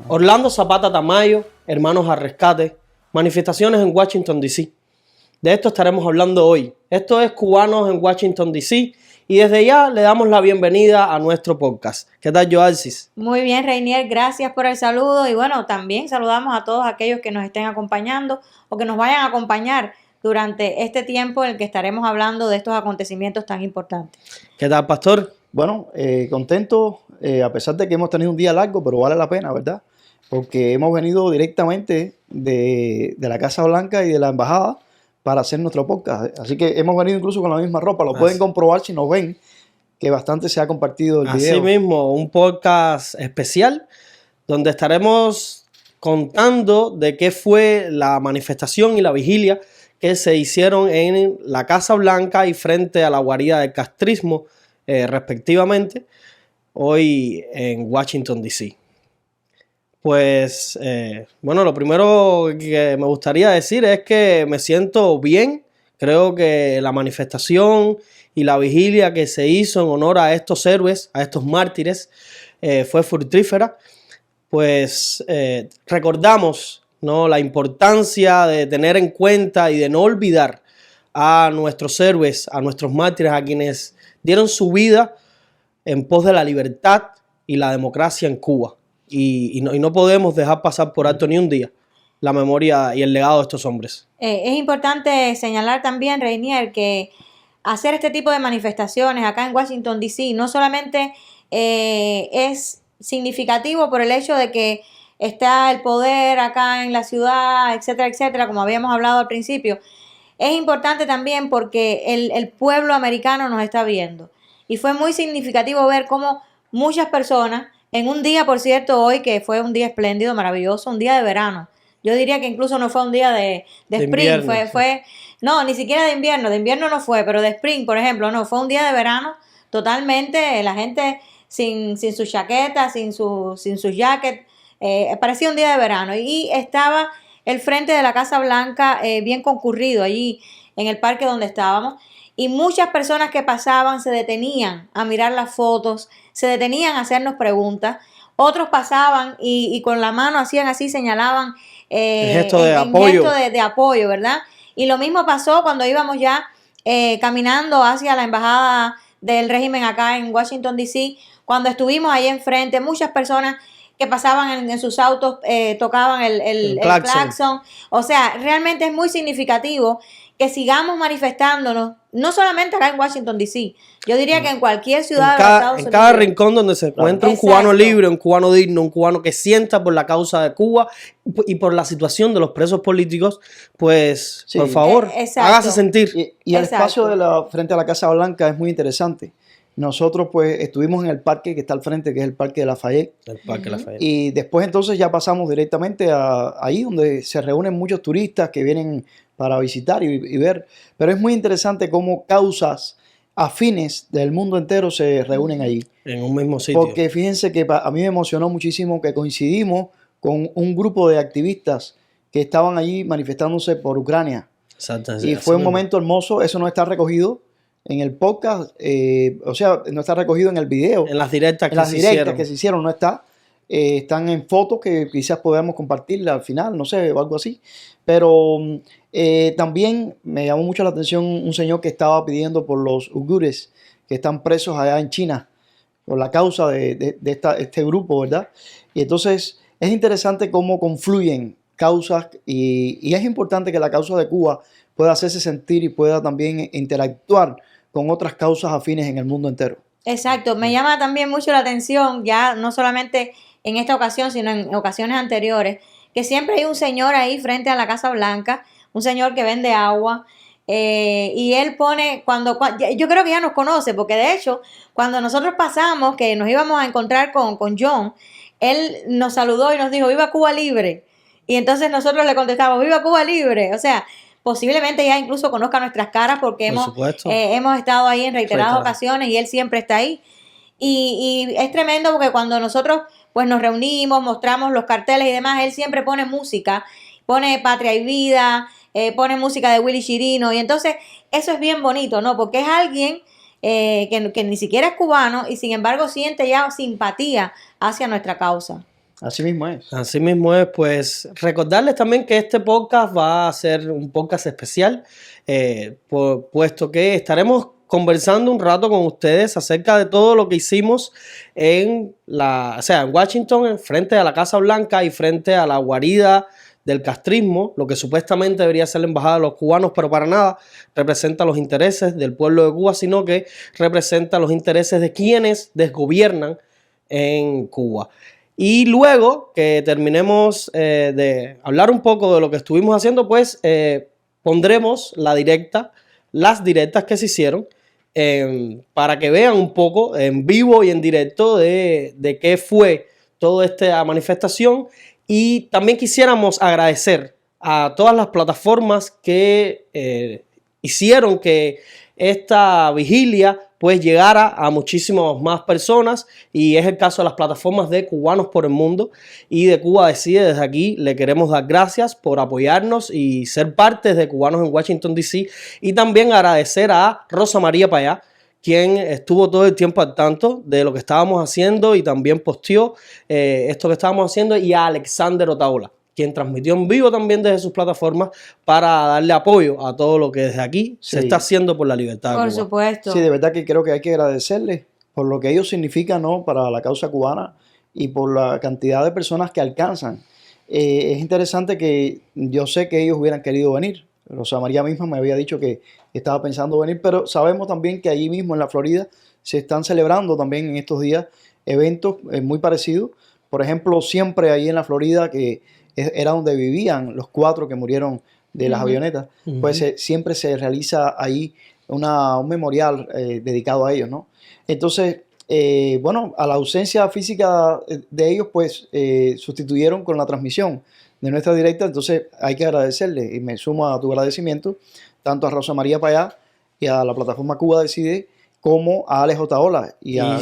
Orlando Zapata Tamayo, Hermanos al Rescate, manifestaciones en Washington, D.C. De esto estaremos hablando hoy. Esto es Cubanos en Washington, D.C. y desde ya le damos la bienvenida a nuestro podcast. ¿Qué tal, Joalsis? Muy bien, Reinier, gracias por el saludo y bueno, también saludamos a todos aquellos que nos estén acompañando o que nos vayan a acompañar durante este tiempo en el que estaremos hablando de estos acontecimientos tan importantes. ¿Qué tal, Pastor? Bueno, contento, a pesar de que hemos tenido un día largo, pero vale la pena, ¿verdad? Porque hemos venido directamente de la Casa Blanca y de la Embajada para hacer nuestro podcast. Así que hemos venido incluso con la misma ropa. Lo pueden comprobar si nos ven, que bastante se ha compartido el video. Así mismo, un podcast especial donde estaremos contando de qué fue la manifestación y la vigilia que se hicieron en la Casa Blanca y frente a la guarida del castrismo, respectivamente, hoy en Washington, D.C. Pues, bueno, lo primero que me gustaría decir es que me siento bien. Creo que la manifestación y la vigilia que se hizo en honor a estos héroes, a estos mártires, fue fructífera. Pues recordamos, ¿no?, la importancia de tener en cuenta y de no olvidar a nuestros héroes, a nuestros mártires, a quienes dieron su vida en pos de la libertad y la democracia en Cuba. Y no podemos dejar pasar por alto ni un día la memoria y el legado de estos hombres. Es importante señalar también, Reinier, que hacer este tipo de manifestaciones acá en Washington, D.C. no solamente es significativo por el hecho de que está el poder acá en la ciudad, etcétera, etcétera, como habíamos hablado al principio. Es importante también porque el pueblo americano nos está viendo. Y fue muy significativo ver cómo muchas personas, en un día, por cierto, hoy que fue un día espléndido, maravilloso, un día de verano. Yo diría que incluso no fue un día de spring, invierno, no, ni siquiera de invierno no fue, pero de spring, por ejemplo, no, fue un día de verano totalmente, la gente sin su chaqueta, sin su jacket, parecía un día de verano. Y estaba el frente de la Casa Blanca bien concurrido allí en el parque donde estábamos. Y muchas personas que pasaban se detenían a mirar las fotos, se detenían a hacernos preguntas. Otros pasaban y con la mano hacían así, señalaban gesto de apoyo. Gesto de apoyo, ¿verdad? Y lo mismo pasó cuando íbamos ya caminando hacia la embajada del régimen acá en Washington, D.C., cuando estuvimos ahí enfrente, muchas personas que pasaban en sus autos tocaban el claxon. O sea, realmente es muy significativo que sigamos manifestándonos, no solamente acá en Washington, D.C., yo diría que en cualquier ciudad de los Estados Unidos. En cada rincón donde se encuentra un cubano libre, un cubano digno, un cubano que sienta por la causa de Cuba y por la situación de los presos políticos, pues, sí, por favor, hágase sentir. Y el espacio frente a la Casa Blanca es muy interesante. Nosotros pues estuvimos en el parque que está al frente, que es el Parque de Lafayette. El Parque Lafayette. Y después entonces ya pasamos directamente ahí donde se reúnen muchos turistas que vienen para visitar y ver. Pero es muy interesante cómo causas afines del mundo entero se reúnen allí. En un mismo sitio. Porque fíjense que a mí me emocionó muchísimo que coincidimos con un grupo de activistas que estaban allí manifestándose por Ucrania. Exacto. Y fue un momento hermoso. Eso no está recogido en el podcast, o sea, no está recogido en el video. En las directas que se hicieron, no está. Están en fotos que quizás podamos compartirla al final, no sé, o algo así. Pero también me llamó mucho la atención un señor que estaba pidiendo por los uigures que están presos allá en China, por la causa de este grupo, ¿verdad? Y entonces es interesante cómo confluyen causas y es importante que la causa de Cuba pueda hacerse sentir y pueda también interactuar con otras causas afines en el mundo entero. Exacto, me llama también mucho la atención, ya no solamente en esta ocasión, sino en ocasiones anteriores, que siempre hay un señor ahí frente a la Casa Blanca, un señor que vende agua, y él pone, yo creo que ya nos conoce, porque de hecho, cuando nosotros pasamos, que nos íbamos a encontrar con John, él nos saludó y nos dijo, ¡Viva Cuba Libre! Y entonces nosotros le contestamos, ¡Viva Cuba Libre! O sea, posiblemente ya incluso conozca nuestras caras porque hemos estado ahí en reiteradas ocasiones y él siempre está ahí. Y es tremendo porque cuando nosotros pues nos reunimos, mostramos los carteles y demás, él siempre pone música, pone Patria y Vida, pone música de Willy Chirino y entonces eso es bien bonito, ¿no? Porque es alguien que ni siquiera es cubano y sin embargo siente ya simpatía hacia nuestra causa. Así mismo es. Así mismo es, pues recordarles también que este podcast va a ser un podcast especial, puesto que estaremos conversando un rato con ustedes acerca de todo lo que hicimos en en Washington, frente a la Casa Blanca y frente a la guarida del castrismo, lo que supuestamente debería ser la embajada de los cubanos, pero para nada representa los intereses del pueblo de Cuba, sino que representa los intereses de quienes desgobiernan en Cuba. Y luego que terminemos de hablar un poco de lo que estuvimos haciendo, pues pondremos las directas que se hicieron para que vean un poco en vivo y en directo de qué fue toda esta manifestación. Y también quisiéramos agradecer a todas las plataformas que hicieron que esta vigilia pues llegara a muchísimas más personas, y es el caso de las plataformas de Cubanos por el Mundo y de Cuba Decide. Desde aquí le queremos dar gracias por apoyarnos y ser parte de Cubanos en Washington DC, y también agradecer a Rosa María Payá, quien estuvo todo el tiempo al tanto de lo que estábamos haciendo y también posteó esto que estábamos haciendo, y a Alexander Otaola, quien transmitió en vivo también desde sus plataformas para darle apoyo a todo lo que desde aquí se está haciendo por la libertad de Cuba. Por supuesto. Sí, de verdad que creo que hay que agradecerles por lo que ellos significan, ¿no?, para la causa cubana y por la cantidad de personas que alcanzan. Es interesante que yo sé que ellos hubieran querido venir. Rosa María misma me había dicho que estaba pensando venir, pero sabemos también que allí mismo en la Florida se están celebrando también en estos días eventos muy parecidos. Por ejemplo, siempre ahí en la Florida, que era donde vivían los 4 que murieron de las avionetas, pues siempre se realiza ahí un memorial dedicado a ellos, ¿no? Entonces, bueno, a la ausencia física de ellos, pues sustituyeron con la transmisión de nuestra directa. Entonces hay que agradecerle, y me sumo a tu agradecimiento tanto a Rosa María Payá y a la plataforma Cuba Decide, como a Alex Otaola y a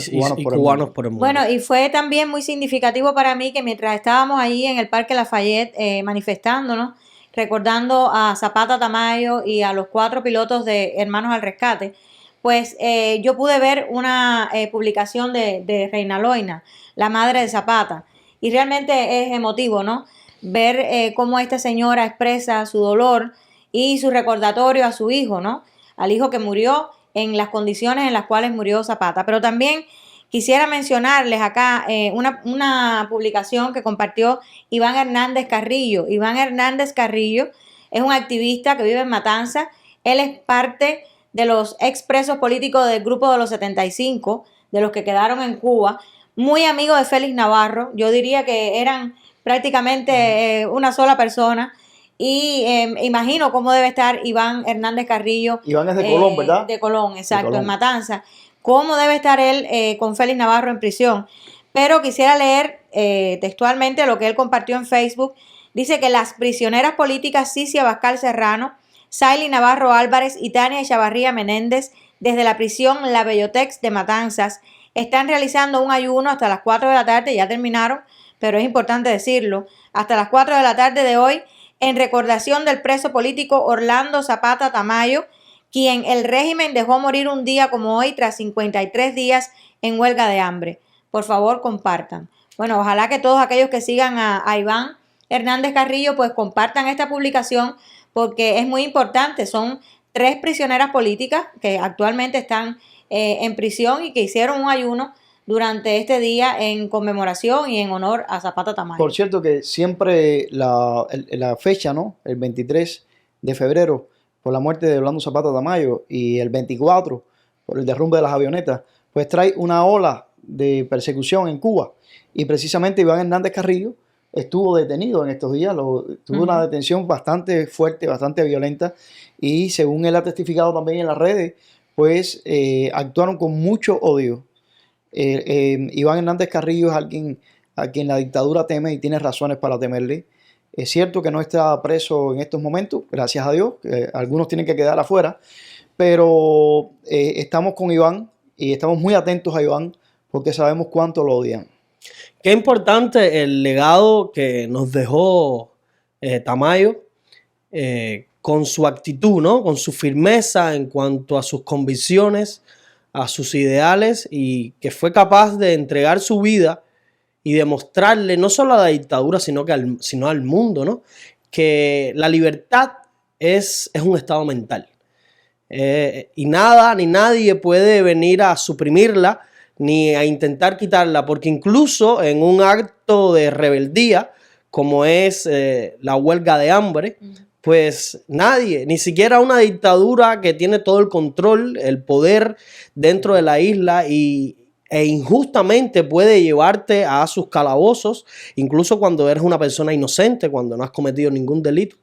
Cubanos por el Mundo. Bueno, y fue también muy significativo para mí que mientras estábamos ahí en el Parque Lafayette manifestándonos, recordando a Zapata Tamayo y a los 4 pilotos de Hermanos al Rescate, pues yo pude ver una publicación de Reina Loina, la madre de Zapata, y realmente es emotivo, ¿no?, ver cómo esta señora expresa su dolor y su recordatorio a su hijo, ¿no?, al hijo que murió en las condiciones en las cuales murió Zapata. Pero también quisiera mencionarles acá una publicación que compartió Iván Hernández Carrillo. Iván Hernández Carrillo es un activista que vive en Matanzas. Él es parte de los expresos políticos del Grupo de los 75, de los que quedaron en Cuba, muy amigo de Félix Navarro. Yo diría que eran prácticamente una sola persona. Y imagino cómo debe estar Iván Hernández Carrillo. Iván es de Colón, ¿verdad? De Colón, exacto, de Colón. En Matanzas. Cómo debe estar él con Félix Navarro en prisión. Pero quisiera leer textualmente lo que él compartió en Facebook. Dice que las prisioneras políticas Cici Abascal Serrano, Saily Navarro Álvarez y Tania Echavarría Menéndez, desde la prisión La Bellotex de Matanzas, están realizando un ayuno hasta las 4 de la tarde, ya terminaron, pero es importante decirlo, hasta las 4 de la tarde de hoy, en recordación del preso político Orlando Zapata Tamayo, quien el régimen dejó morir un día como hoy tras 53 días en huelga de hambre. Por favor, compartan. Bueno, ojalá que todos aquellos que sigan a Iván Hernández Carrillo pues compartan esta publicación, porque es muy importante. Son 3 prisioneras políticas que actualmente están en prisión y que hicieron un ayuno durante este día en conmemoración y en honor a Zapata Tamayo. Por cierto que siempre la fecha, ¿no?, el 23 de febrero por la muerte de Orlando Zapata Tamayo y el 24 por el derrumbe de las avionetas, pues trae una ola de persecución en Cuba. Y precisamente Iván Hernández Carrillo estuvo detenido en estos días, tuvo una detención bastante fuerte, bastante violenta, y según él ha testificado también en las redes, pues actuaron con mucho odio. Iván Hernández Carrillo es alguien a quien la dictadura teme y tiene razones para temerle. Es cierto que no está preso en estos momentos, gracias a Dios, algunos tienen que quedar afuera, pero estamos con Iván y estamos muy atentos a Iván porque sabemos cuánto lo odian. Qué importante el legado que nos dejó Tamayo con su actitud, ¿no?, con su firmeza en cuanto a sus convicciones, a sus ideales, y que fue capaz de entregar su vida y demostrarle no solo a la dictadura, sino al mundo, ¿no? Que la libertad es un estado mental. Y nada ni nadie puede venir a suprimirla ni a intentar quitarla, porque incluso en un acto de rebeldía, como es la huelga de hambre, pues nadie, ni siquiera una dictadura que tiene todo el control, el poder dentro de la isla e injustamente puede llevarte a sus calabozos, incluso cuando eres una persona inocente, cuando no has cometido ningún delito.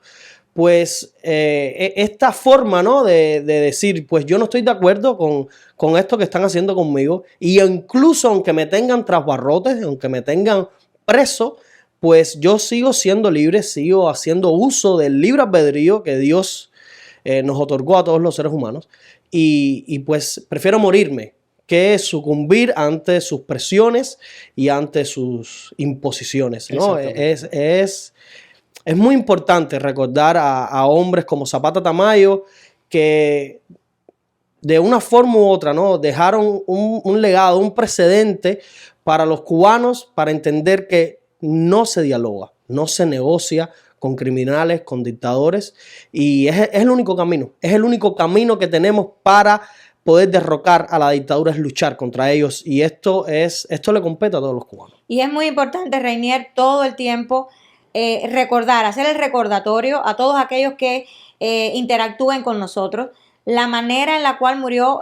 Pues esta forma, ¿no? de decir, pues yo no estoy de acuerdo con esto que están haciendo conmigo, y incluso aunque me tengan tras barrotes, aunque me tengan preso, pues yo sigo siendo libre, sigo haciendo uso del libre albedrío que Dios nos otorgó a todos los seres humanos, y pues prefiero morirme que sucumbir ante sus presiones y ante sus imposiciones, ¿no? Es muy importante recordar a hombres como Zapata Tamayo, que de una forma u otra, ¿no? Dejaron un legado, un precedente para los cubanos, para entender que no se dialoga, no se negocia con criminales, con dictadores, y es el único camino. Es el único camino que tenemos para poder derrocar a la dictadura, es luchar contra ellos, y esto le compete a todos los cubanos. Y es muy importante, Reinier, todo el tiempo recordar, hacer el recordatorio a todos aquellos que interactúen con nosotros, la manera en la cual murió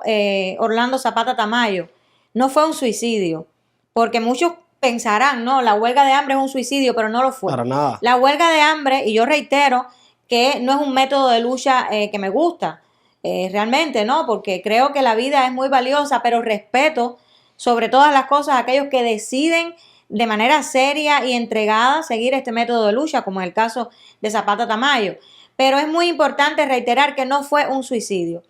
Orlando Zapata Tamayo. No fue un suicidio, porque muchos pensarán, no, la huelga de hambre es un suicidio, pero no lo fue. Para nada. La huelga de hambre, y yo reitero que no es un método de lucha que me gusta, realmente, ¿no? Porque creo que la vida es muy valiosa, pero respeto sobre todas las cosas a aquellos que deciden de manera seria y entregada seguir este método de lucha, como es el caso de Zapata Tamayo. Pero es muy importante reiterar que no fue un suicidio.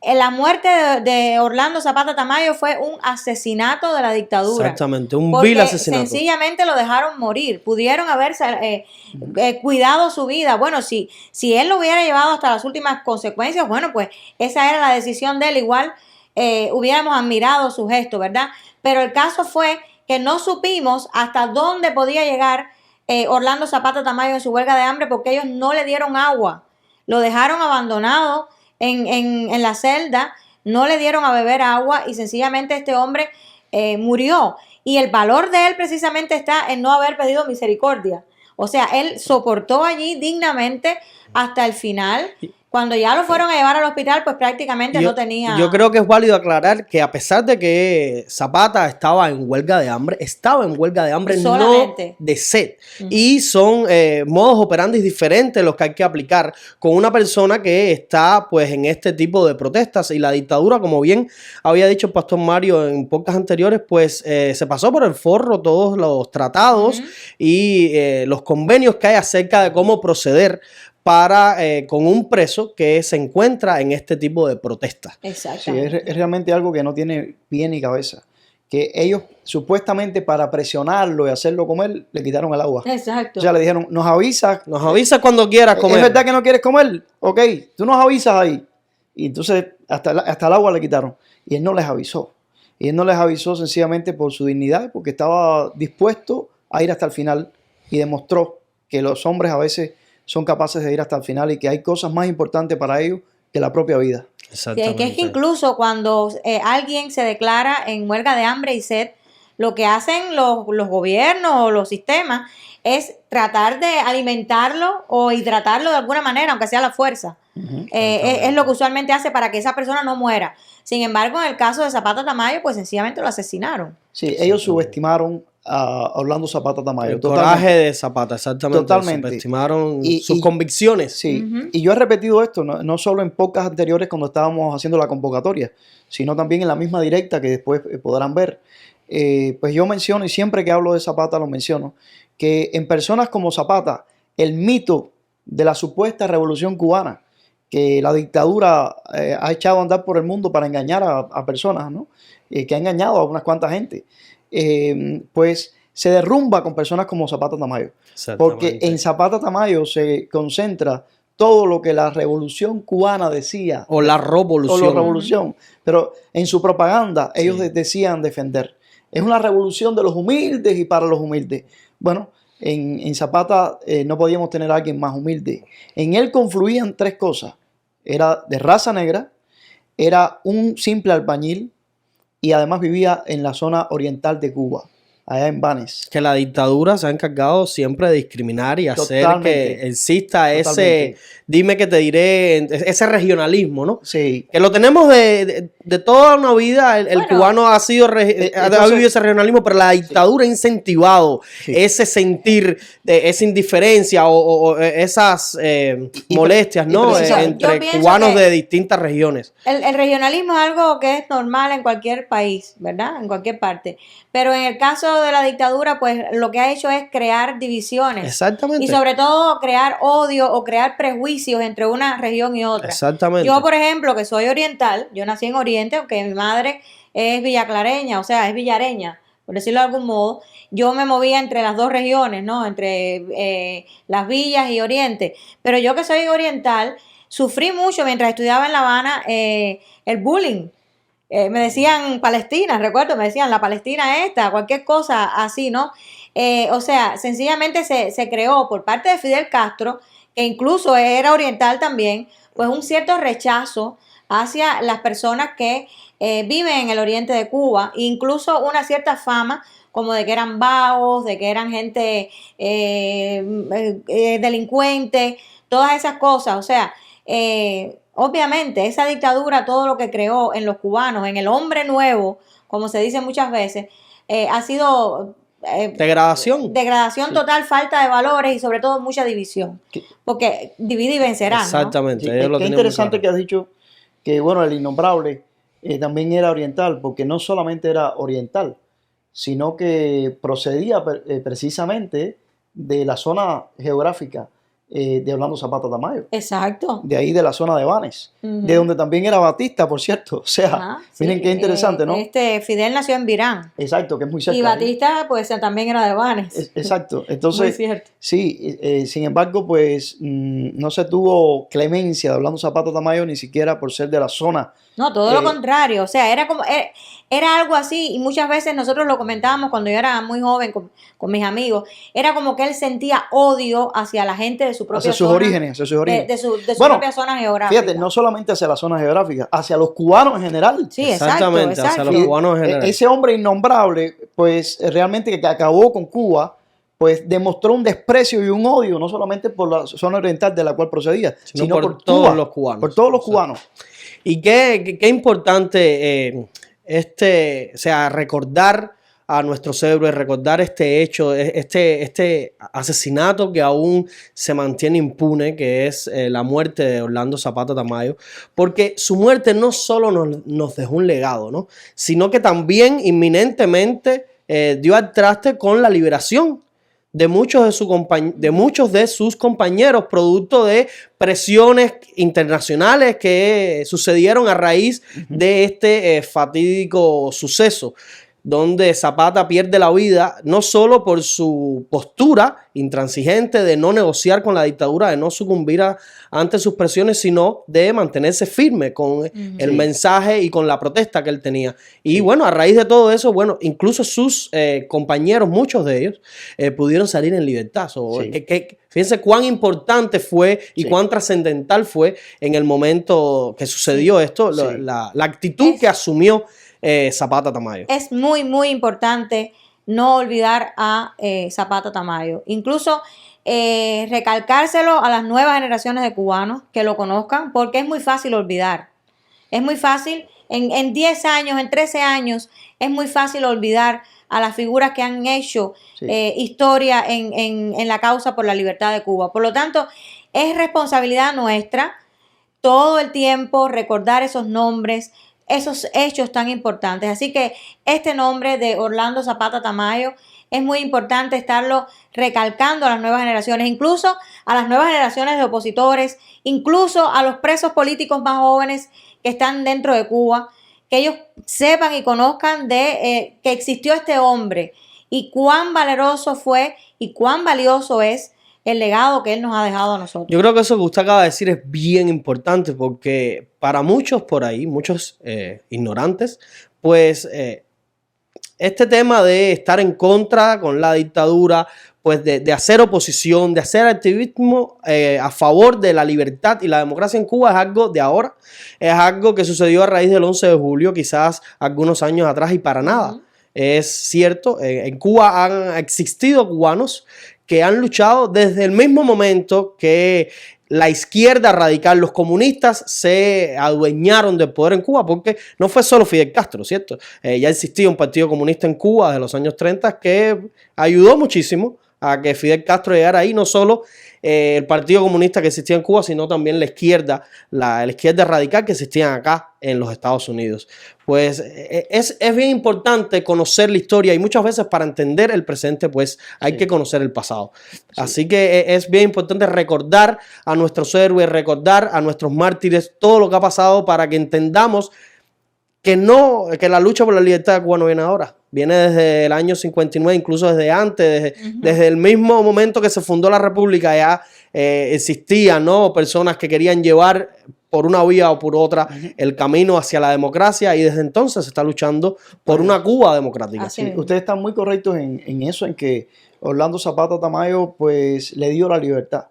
La muerte de Orlando Zapata Tamayo fue un asesinato de la dictadura. Exactamente, un vil asesinato. Sencillamente lo dejaron morir. Pudieron haberse cuidado su vida. Bueno, si él lo hubiera llevado hasta las últimas consecuencias, bueno, pues esa era la decisión de él. Igual hubiéramos admirado su gesto, ¿verdad? Pero el caso fue que no supimos hasta dónde podía llegar Orlando Zapata Tamayo en su huelga de hambre, porque ellos no le dieron agua. Lo dejaron abandonado en la celda, no le dieron a beber agua y sencillamente este hombre murió. Y el valor de él precisamente está en no haber pedido misericordia. O sea, él soportó allí dignamente hasta el final. Cuando ya lo fueron a llevar al hospital, pues prácticamente no tenía... Yo creo que es válido aclarar que a pesar de que Zapata estaba en huelga de hambre solamente. No de sed. Y son modos operandi diferentes los que hay que aplicar con una persona que está pues en este tipo de protestas. Y la dictadura, como bien había dicho el pastor Mario en podcasts anteriores, pues se pasó por el forro todos los tratados y los convenios que hay acerca de cómo proceder para con un preso que se encuentra en este tipo de protestas. Exactamente. Sí, es realmente algo que no tiene pie ni cabeza. Que ellos supuestamente para presionarlo y hacerlo comer, le quitaron el agua. Exacto. O sea, le dijeron, nos avisas Cuando quieras comer. ¿Es verdad que no quieres comer? Ok, tú nos avisas ahí. Y entonces hasta el agua le quitaron. Y él no les avisó. Y él no les avisó sencillamente por su dignidad, porque estaba dispuesto a ir hasta el final y demostró que los hombres a veces son capaces de ir hasta el final y que hay cosas más importantes para ellos que la propia vida. Exactamente. Que es que incluso cuando alguien se declara en huelga de hambre y sed, lo que hacen los gobiernos o los sistemas es tratar de alimentarlo o hidratarlo de alguna manera, aunque sea a la fuerza. Es lo que usualmente hace para que esa persona no muera. Sin embargo, en el caso de Zapata Tamayo, pues sencillamente lo asesinaron. Sí, ellos subestimaron a Orlando Zapata Tamayo. El coraje de Zapata, exactamente. Totalmente. Subestimaron sus convicciones. Sí, y yo he repetido esto, no solo en podcasts anteriores cuando estábamos haciendo la convocatoria, sino también en la misma directa que después podrán ver. Pues yo menciono, y siempre que hablo de Zapata lo menciono, que en personas como Zapata, el mito de la supuesta revolución cubana, que la dictadura ha echado a andar por el mundo para engañar a personas, ¿no? Que ha engañado a unas cuantas gente, pues se derrumba con personas como Zapata Tamayo. Porque en Zapata Tamayo se concentra todo lo que la revolución cubana decía. O la revolución. Pero en su propaganda ellos decían defender. es una revolución de los humildes y para los humildes. Bueno, en Zapata no podíamos tener a alguien más humilde. En él confluían tres cosas. Era de raza negra, era un simple albañil y además vivía en la zona oriental de Cuba, allá en Banes. Que la dictadura se ha encargado siempre de discriminar y hacer Totalmente. que exista Totalmente. ese, dime que te diré, ese regionalismo, ¿no? Sí. Que lo tenemos de toda una vida, el Bueno, cubano ha sido ha entonces- vivido ese regionalismo, pero la dictadura ha incentivado Sí. ese sentir, esa indiferencia o esas y molestias, ¿no? precisamente- Entre Yo pienso cubanos que- de distintas regiones. El regionalismo es algo que es normal en cualquier país, ¿verdad? En cualquier parte. Pero en el caso de la dictadura, pues lo que ha hecho es crear divisiones. Exactamente. Y sobre todo crear odio o crear prejuicios entre una región y otra. Exactamente. Yo, por ejemplo, que soy oriental, yo nací en Oriente, aunque mi madre es villaclareña, o sea, es villareña, por decirlo de algún modo. Yo me movía entre las dos regiones, ¿no? Entre las villas y Oriente. Pero yo que soy oriental, sufrí mucho mientras estudiaba en La Habana el bullying. Me decían Palestina, recuerdo, me decían la Palestina esta, cualquier cosa así, ¿no? O sea, sencillamente se creó por parte de Fidel Castro, que incluso era oriental también, pues un cierto rechazo hacia las personas que viven en el oriente de Cuba, incluso una cierta fama como de que eran vagos, de que eran gente delincuente, todas esas cosas, o sea, obviamente esa dictadura, todo lo que creó en los cubanos, en el hombre nuevo, como se dice muchas veces, ha sido Degradación. degradación total, falta de valores y sobre todo mucha división, porque divide y vencerá, ¿no? Exactamente. Sí, ellos lo qué tenían muy interesante claro. que has dicho que, bueno, el innombrable también era oriental, porque no solamente era oriental, sino que procedía precisamente de la zona geográfica de Orlando Zapata Tamayo, Exacto. de ahí de la zona de Banes, Ujú. de donde también era Batista, por cierto. O sea, Ajá, miren sí, qué interesante, ¿no? Fidel nació en Virán Exacto, que es muy cerca. y de ahí. Batista pues también era de Banes. Exacto. Muy Entonces, cierto. sí, sin embargo, pues no se tuvo clemencia de Orlando Zapata Tamayo ni siquiera por ser de la zona. No, todo lo contrario, o sea, era como, era algo así, y muchas veces nosotros lo comentábamos cuando yo era muy joven con mis amigos, era como que él sentía odio hacia la gente de su propia Hacia sus zona, orígenes, hacia sus orígenes. de su Bueno, propia zona geográfica. Fíjate, no solamente hacia la zona geográfica, hacia los cubanos en general. Sí, exacto, Exactamente, hacia exacto. los cubanos en general. Ese hombre innombrable, pues realmente que acabó con Cuba, pues demostró un desprecio y un odio, no solamente por la zona oriental de la cual procedía, sino por todos Cuba, los cubanos. por todos los Exacto. cubanos. Y qué importante o sea, recordar a nuestros héroes, recordar este hecho, este asesinato que aún se mantiene impune, que es la muerte de Orlando Zapata Tamayo, porque su muerte no solo nos dejó un legado, ¿no? Sino que también inminentemente dio al traste con la liberación de muchos de sus compañeros, producto de presiones internacionales que sucedieron a raíz de este fatídico suceso, donde Zapata pierde la vida no solo por su postura intransigente de no negociar con la dictadura, de no sucumbir ante sus presiones, sino de mantenerse firme con el mensaje y con la protesta que él tenía. Y bueno, a raíz de todo eso, bueno, incluso sus compañeros, muchos de ellos, pudieron salir en libertad. Fíjense cuán importante fue y cuán trascendental fue en el momento que sucedió esto, la actitud que asumió Zapata Tamayo. Es muy, muy importante no olvidar a Zapata Tamayo. Incluso recalcárselo a las nuevas generaciones de cubanos que lo conozcan, porque es muy fácil olvidar. Es muy fácil, en 10 años, en 13 años, es muy fácil olvidar a las figuras que han hecho historia en la causa por la libertad de Cuba. Por lo tanto, es responsabilidad nuestra todo el tiempo recordar esos nombres, esos hechos tan importantes. Así que este nombre de Orlando Zapata Tamayo es muy importante estarlo recalcando a las nuevas generaciones, incluso a las nuevas generaciones de opositores, incluso a los presos políticos más jóvenes que están dentro de Cuba, que ellos sepan y conozcan de que existió este hombre y cuán valeroso fue y cuán valioso es el legado que él nos ha dejado a nosotros. Yo creo que eso que usted acaba de decir es bien importante porque para muchos por ahí, muchos ignorantes, pues este tema de estar en contra con la dictadura, pues de hacer oposición, de hacer activismo a favor de la libertad y la democracia en Cuba es algo de ahora, es algo que sucedió a raíz del 11 de julio, quizás algunos años atrás y para nada. Es cierto, en Cuba han existido cubanos que han luchado desde el mismo momento que la izquierda radical, los comunistas se adueñaron del poder en Cuba, porque no fue solo Fidel Castro, ¿cierto? Ya existía un partido comunista en Cuba desde los años 30 que ayudó muchísimo a que Fidel Castro llegara ahí, no solo el partido comunista que existía en Cuba, sino también la izquierda radical que existía acá en los Estados Unidos. Pues es bien importante conocer la historia y muchas veces para entender el presente, pues hay que conocer el pasado. Sí. Así que es bien importante recordar a nuestros héroes, recordar a nuestros mártires, todo lo que ha pasado para que entendamos que la lucha por la libertad de Cuba no viene ahora. Viene desde el año 59, incluso desde antes, desde el mismo momento que se fundó la República ya existían, ¿no?, personas que querían llevar por una vía o por otra el camino hacia la democracia, y desde entonces se está luchando por una Cuba democrática. Sí, ustedes están muy correctos en eso, en que Orlando Zapata Tamayo pues le dio la libertad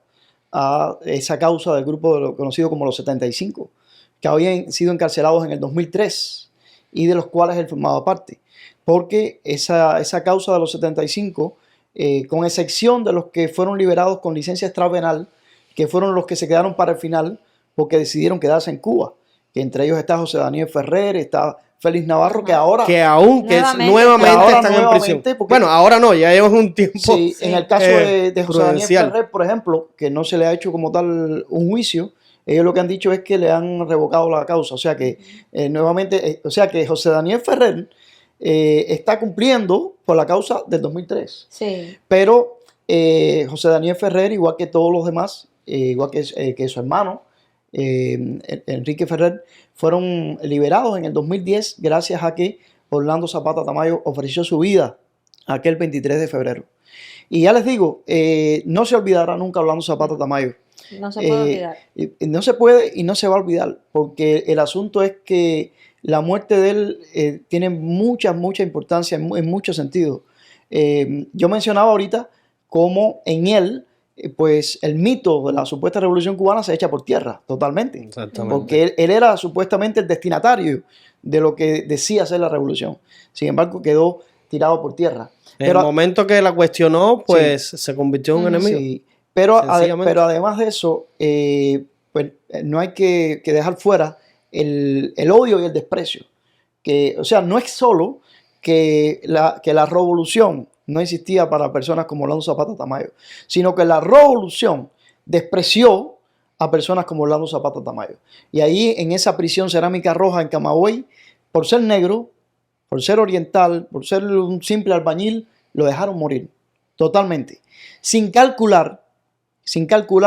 a esa causa del grupo conocido como los 75, que habían sido encarcelados en el 2003 y de los cuales él formaba parte. Porque esa causa de los 75, con excepción de los que fueron liberados con licencia extrapenal, que fueron los que se quedaron para el final porque decidieron quedarse en Cuba, que entre ellos está José Daniel Ferrer, está Félix Navarro, que ahora... nuevamente están en prisión. Bueno, ahora no, ya llevan un tiempo. Sí, en el caso de José Daniel Ferrer, por ejemplo, que no se le ha hecho como tal un juicio, ellos lo que han dicho es que le han revocado la causa. O sea que que José Daniel Ferrer está cumpliendo por la causa del 2003. Sí. Pero José Daniel Ferrer, igual que todos los demás, igual que su hermano, Enrique Ferrer, fueron liberados en el 2010 gracias a que Orlando Zapata Tamayo ofreció su vida aquel 23 de febrero. Y ya les digo, no se olvidará nunca Orlando Zapata Tamayo. No se puede olvidar. No se puede y no se va a olvidar, porque el asunto es que la muerte de él tiene mucha importancia en muchos sentidos. Yo mencionaba ahorita cómo en él, pues el mito de la supuesta revolución cubana se echa por tierra totalmente. Exactamente. Porque él era supuestamente el destinatario de lo que decía ser la revolución. Sin embargo, quedó tirado por tierra. En el momento que la cuestionó, pues se convirtió en un enemigo. Sí. Pero además de eso, pues no hay que dejar fuera el odio y el desprecio. O sea, no es solo que la revolución no existía para personas como Orlando Zapata Tamayo, sino que la revolución despreció a personas como Orlando Zapata Tamayo. Y ahí en esa prisión cerámica roja en Camagüey, por ser negro, por ser oriental, por ser un simple albañil, lo dejaron morir totalmente, sin calcular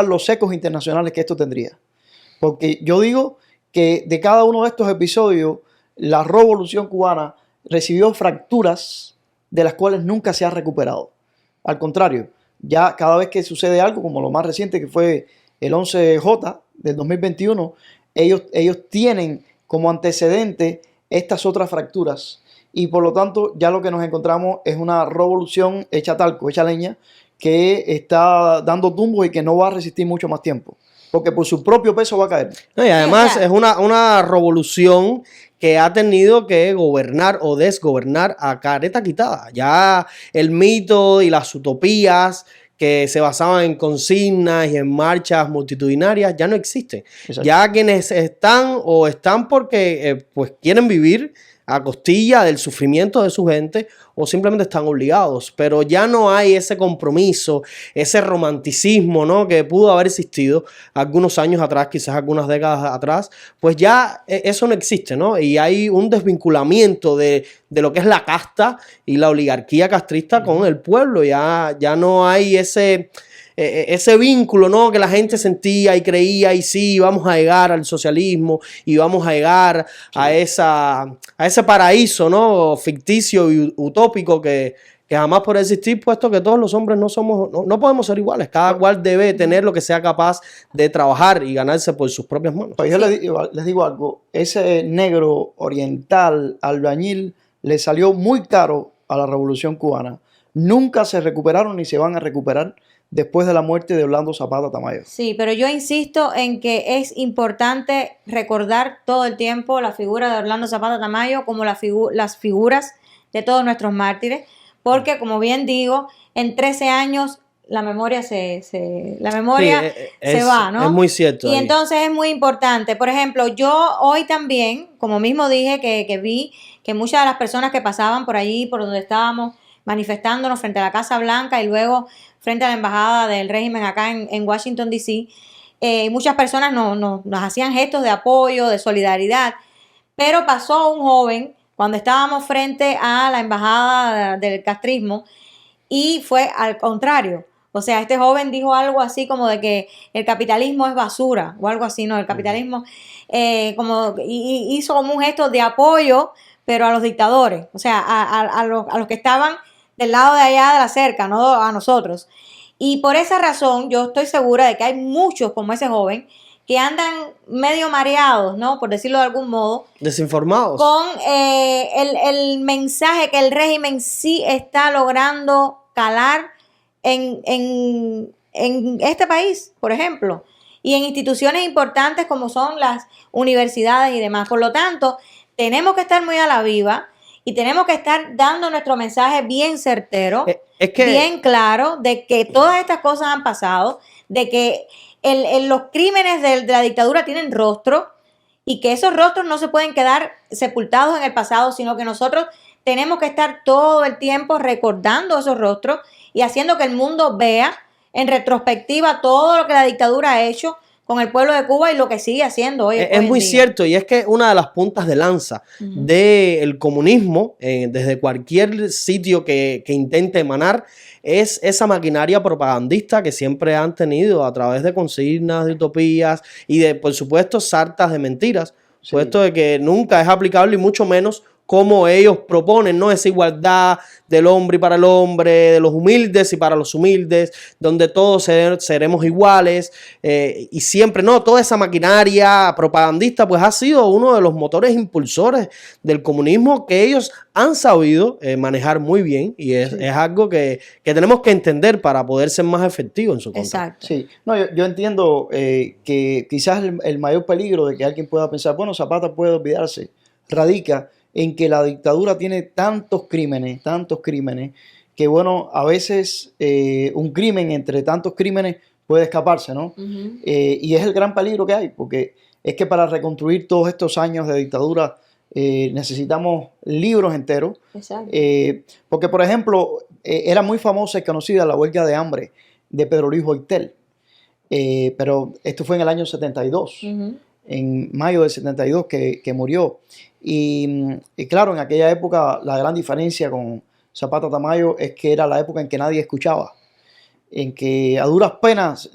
los ecos internacionales que esto tendría. Porque yo digo que de cada uno de estos episodios, la revolución cubana recibió fracturas de las cuales nunca se ha recuperado. Al contrario, ya cada vez que sucede algo, como lo más reciente que fue el 11J del 2021, ellos tienen como antecedente estas otras fracturas, y por lo tanto ya lo que nos encontramos es una revolución hecha talco, hecha leña, que está dando tumbos y que no va a resistir mucho más tiempo, porque por su propio peso va a caer. Y además es una revolución que ha tenido que gobernar o desgobernar a careta quitada. Ya el mito y las utopías que se basaban en consignas y en marchas multitudinarias ya no existen. Exacto. Ya quienes están porque pues quieren vivir a costilla del sufrimiento de su gente o simplemente están obligados, pero ya no hay ese compromiso, ese romanticismo, ¿no?, que pudo haber existido algunos años atrás, quizás algunas décadas atrás, pues ya eso no existe, ¿no? Y hay un desvinculamiento de lo que es la casta y la oligarquía castrista con el pueblo. Ya no hay ese vínculo, ¿no?, que la gente sentía y creía, y sí, vamos a llegar al socialismo y vamos a llegar a ese paraíso, ¿no?, ficticio y utópico que jamás podrá existir, puesto que todos los hombres no podemos ser iguales. Cada cual debe tener lo que sea capaz de trabajar y ganarse por sus propias manos. Pues yo les digo algo, ese negro oriental albañil le salió muy caro a la Revolución Cubana nunca se recuperaron ni se van a recuperar después de la muerte de Orlando Zapata Tamayo. Sí, pero yo insisto en que es importante recordar todo el tiempo la figura de Orlando Zapata Tamayo como las figuras de todos nuestros mártires, porque como bien digo, en 13 años la memoria se va, ¿no? Es muy cierto. Y ahí. entonces es muy importante. Por ejemplo, yo hoy también, como mismo dije, que vi que muchas de las personas que pasaban por allí, por donde estábamos manifestándonos frente a la Casa Blanca y luego frente a la embajada del régimen acá en Washington, D.C., muchas personas nos hacían gestos de apoyo, de solidaridad, pero pasó un joven cuando estábamos frente a la embajada del castrismo y fue al contrario. O sea, este joven dijo algo así como de que el capitalismo es basura o algo así, ¿no? El capitalismo hizo como un gesto de apoyo, pero a los dictadores, o sea, a los que estaban del lado de allá de la cerca, no a nosotros. Y por esa razón yo estoy segura de que hay muchos como ese joven que andan medio mareados, ¿no? Por decirlo de algún modo. Desinformados. Con el mensaje que el régimen sí está logrando calar en este país, por ejemplo, y en instituciones importantes como son las universidades y demás. Por lo tanto, tenemos que estar muy a la viva y tenemos que estar dando nuestro mensaje bien certero, bien claro, de que todas estas cosas han pasado, de que los crímenes de la dictadura tienen rostro y que esos rostros no se pueden quedar sepultados en el pasado, sino que nosotros tenemos que estar todo el tiempo recordando esos rostros y haciendo que el mundo vea en retrospectiva todo lo que la dictadura ha hecho con el pueblo de Cuba y lo que sigue haciendo hoy. Es muy cierto, y es que una de las puntas de lanza del comunismo, desde cualquier sitio que intente emanar, es esa maquinaria propagandista que siempre han tenido a través de consignas, de utopías y de, por supuesto, sartas de mentiras, puesto de que nunca es aplicable y mucho menos como ellos proponen, ¿no? Esa igualdad del hombre y para el hombre, de los humildes y para los humildes, donde todos seremos iguales, y siempre, ¿no? Toda esa maquinaria propagandista, pues ha sido uno de los motores impulsores del comunismo que ellos han sabido manejar muy bien, y es algo que tenemos que entender para poder ser más efectivos en su contra. Exacto. Sí, no, yo entiendo que quizás el mayor peligro de que alguien pueda pensar, bueno, Zapata puede olvidarse, radica en que la dictadura tiene tantos crímenes, que bueno, a veces un crimen entre tantos crímenes puede escaparse, ¿no? Y es el gran peligro que hay, porque es que para reconstruir todos estos años de dictadura necesitamos libros enteros. Porque, por ejemplo, era muy famosa y conocida la huelga de hambre de Pedro Luis Boitel, pero esto fue en el año 72. En mayo del 72 que murió. Y claro, en aquella época la gran diferencia con Zapata Tamayo es que era la época en que nadie escuchaba, en que a duras penas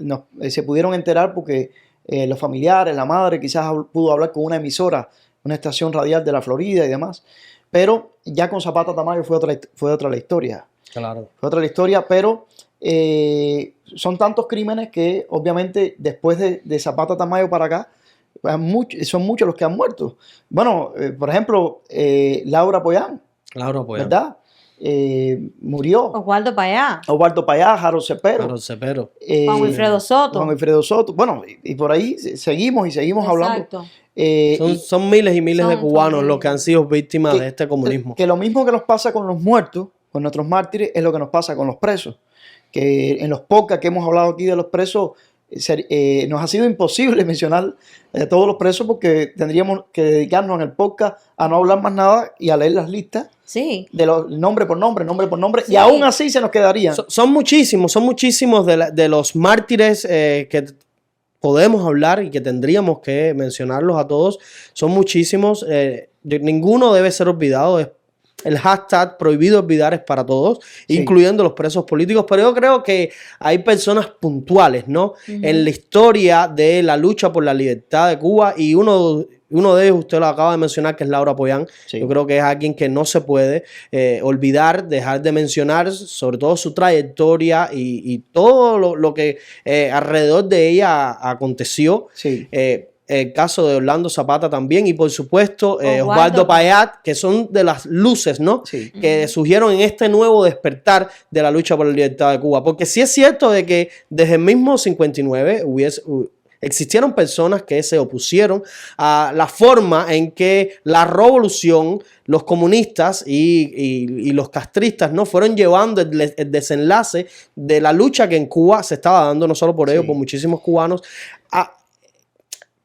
se pudieron enterar porque los familiares, la madre quizás pudo hablar con una emisora, una estación radial de la Florida y demás, pero ya con Zapata Tamayo fue otra la historia. Claro. Fue otra la historia, pero son tantos crímenes que obviamente después de Zapata Tamayo para acá, son muchos los que han muerto. Bueno, por ejemplo, Laura Pollán, ¿verdad? Murió. Oswaldo Payá, Harold Cepero. Juan Wilfredo Soto. Bueno, y por ahí seguimos hablando. Son miles y miles de cubanos los que han sido víctimas de este comunismo. Que lo mismo que nos pasa con los muertos, con nuestros mártires, es lo que nos pasa con los presos. Que en los podcasts que hemos hablado aquí de los presos, nos ha sido imposible mencionar todos los presos porque tendríamos que dedicarnos en el podcast a no hablar más nada y a leer las listas de los nombre por nombre, y aún así se nos quedarían. Son muchísimos de los mártires que podemos hablar y que tendríamos que mencionarlos a todos. Son muchísimos, ninguno debe ser olvidado. El hashtag prohibido olvidar es para todos, incluyendo los presos políticos, pero yo creo que hay personas puntuales, ¿no? En la historia de la lucha por la libertad de Cuba, y uno de ellos usted lo acaba de mencionar, que es Laura Pollán. Yo creo que es alguien que no se puede olvidar, dejar de mencionar, sobre todo su trayectoria y todo lo que alrededor de ella aconteció. el caso de Orlando Zapata también, y por supuesto Osvaldo Osvaldo Payat, que son de las luces, ¿no? Sí. Que surgieron en este nuevo despertar de la lucha por la libertad de Cuba. Porque sí es cierto de que desde el mismo 59 existieron personas que se opusieron a la forma en que la revolución, los comunistas y los castristas, ¿no? fueron llevando el desenlace de la lucha que en Cuba se estaba dando, no solo por ellos, Sí. por muchísimos cubanos.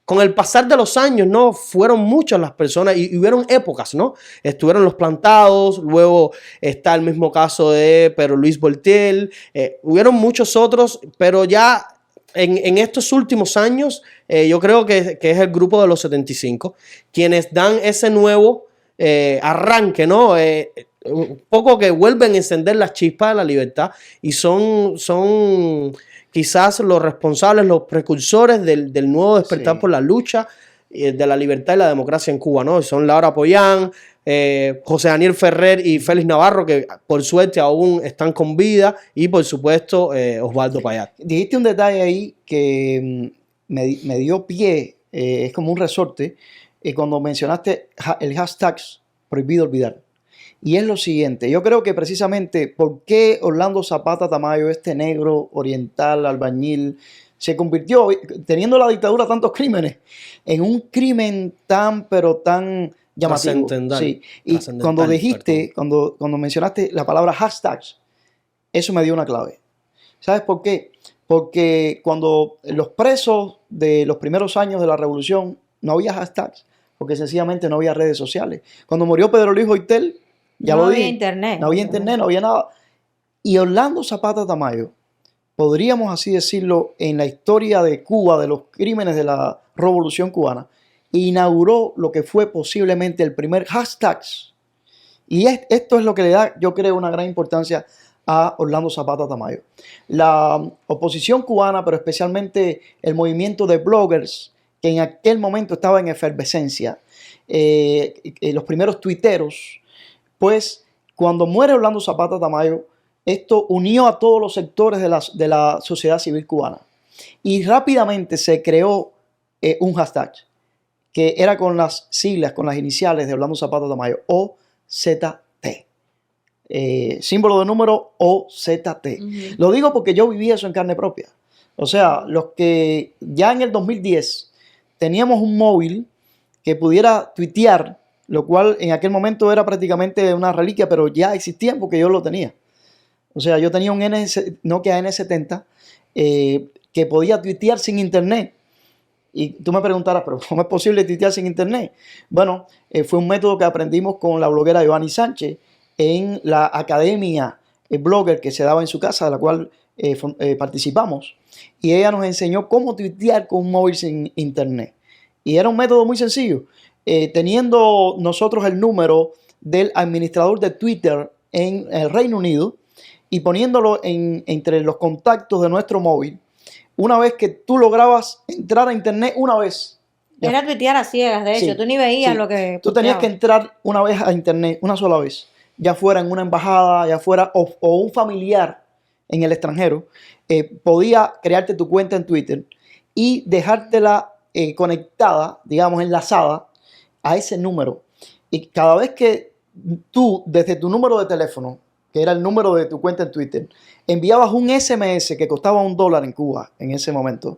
Con el pasar de los años, ¿no? Fueron muchas las personas y hubieron épocas, ¿no? Estuvieron los plantados, luego está el mismo caso de Pedro Luis Voltiel, hubieron muchos otros, pero ya en estos últimos años, yo creo que es el grupo de los 75, quienes dan ese nuevo arranque, ¿no? Un poco que vuelven a encender las chispas de la libertad y son quizás los responsables, los precursores del nuevo despertar Sí. por la lucha de la libertad y la democracia en Cuba, ¿no? Son Laura Pollán, José Daniel Ferrer y Félix Navarro, que por suerte aún están con vida, y por supuesto Osvaldo Payat. Dijiste un detalle ahí que me dio pie, es como un resorte, cuando mencionaste el hashtag prohibido olvidar. Y es lo siguiente, yo creo que precisamente por qué Orlando Zapata Tamayo, este negro oriental, albañil, se convirtió, teniendo la dictadura tantos crímenes, en un crimen tan, pero tan llamativo. Trascendental. Sí. Y cuando dijiste, cuando mencionaste la palabra hashtags, eso me dio una clave. ¿Sabes por qué? Porque cuando los presos de los primeros años de la revolución no había hashtags, porque sencillamente no había redes sociales. Cuando murió Pedro Luis Hoytel, ya no lo había dije, internet. no había internet, no había nada. Y Orlando Zapata Tamayo, podríamos así decirlo, en la historia de Cuba, de los crímenes de la revolución cubana, inauguró lo que fue posiblemente el primer hashtag. Y esto es lo que le da, yo creo, una gran importancia a Orlando Zapata Tamayo. La oposición cubana, pero especialmente el movimiento de bloggers, que en aquel momento estaba en efervescencia, los primeros tuiteros, pues cuando muere Orlando Zapata Tamayo, esto unió a todos los sectores de la sociedad civil cubana. Y rápidamente se creó un hashtag, que era con las siglas, con las iniciales de Orlando Zapata Tamayo, OZT. Símbolo de número OZT. Lo digo porque yo viví eso en carne propia. O sea, los que ya en el 2010 teníamos un móvil que pudiera tuitear, lo cual en aquel momento era prácticamente una reliquia, pero ya existía porque yo lo tenía. O sea, yo tenía un Nokia N70 que podía tuitear sin internet. Y tú me preguntarás, ¿pero cómo es posible tuitear sin internet? Bueno, fue un método que aprendimos con la bloguera Giovanni Sánchez en la academia blogger que se daba en su casa, de la cual participamos. Y ella nos enseñó cómo tuitear con un móvil sin internet. Y era un método muy sencillo. Teniendo nosotros el número del administrador de Twitter en el Reino Unido y poniéndolo entre los contactos de nuestro móvil, una vez que tú lograbas entrar a internet una vez. Era tuitear a ciegas, de hecho, Sí, tú ni veías sí. lo que Tú tenías que entrar una vez a internet, una sola vez, ya fuera en una embajada, ya fuera o un familiar en el extranjero, podía crearte tu cuenta en Twitter y dejártela conectada, digamos, enlazada a ese número. Y cada vez que tú, desde tu número de teléfono, que era el número de tu cuenta en Twitter, enviabas un SMS que costaba $1 en Cuba en ese momento.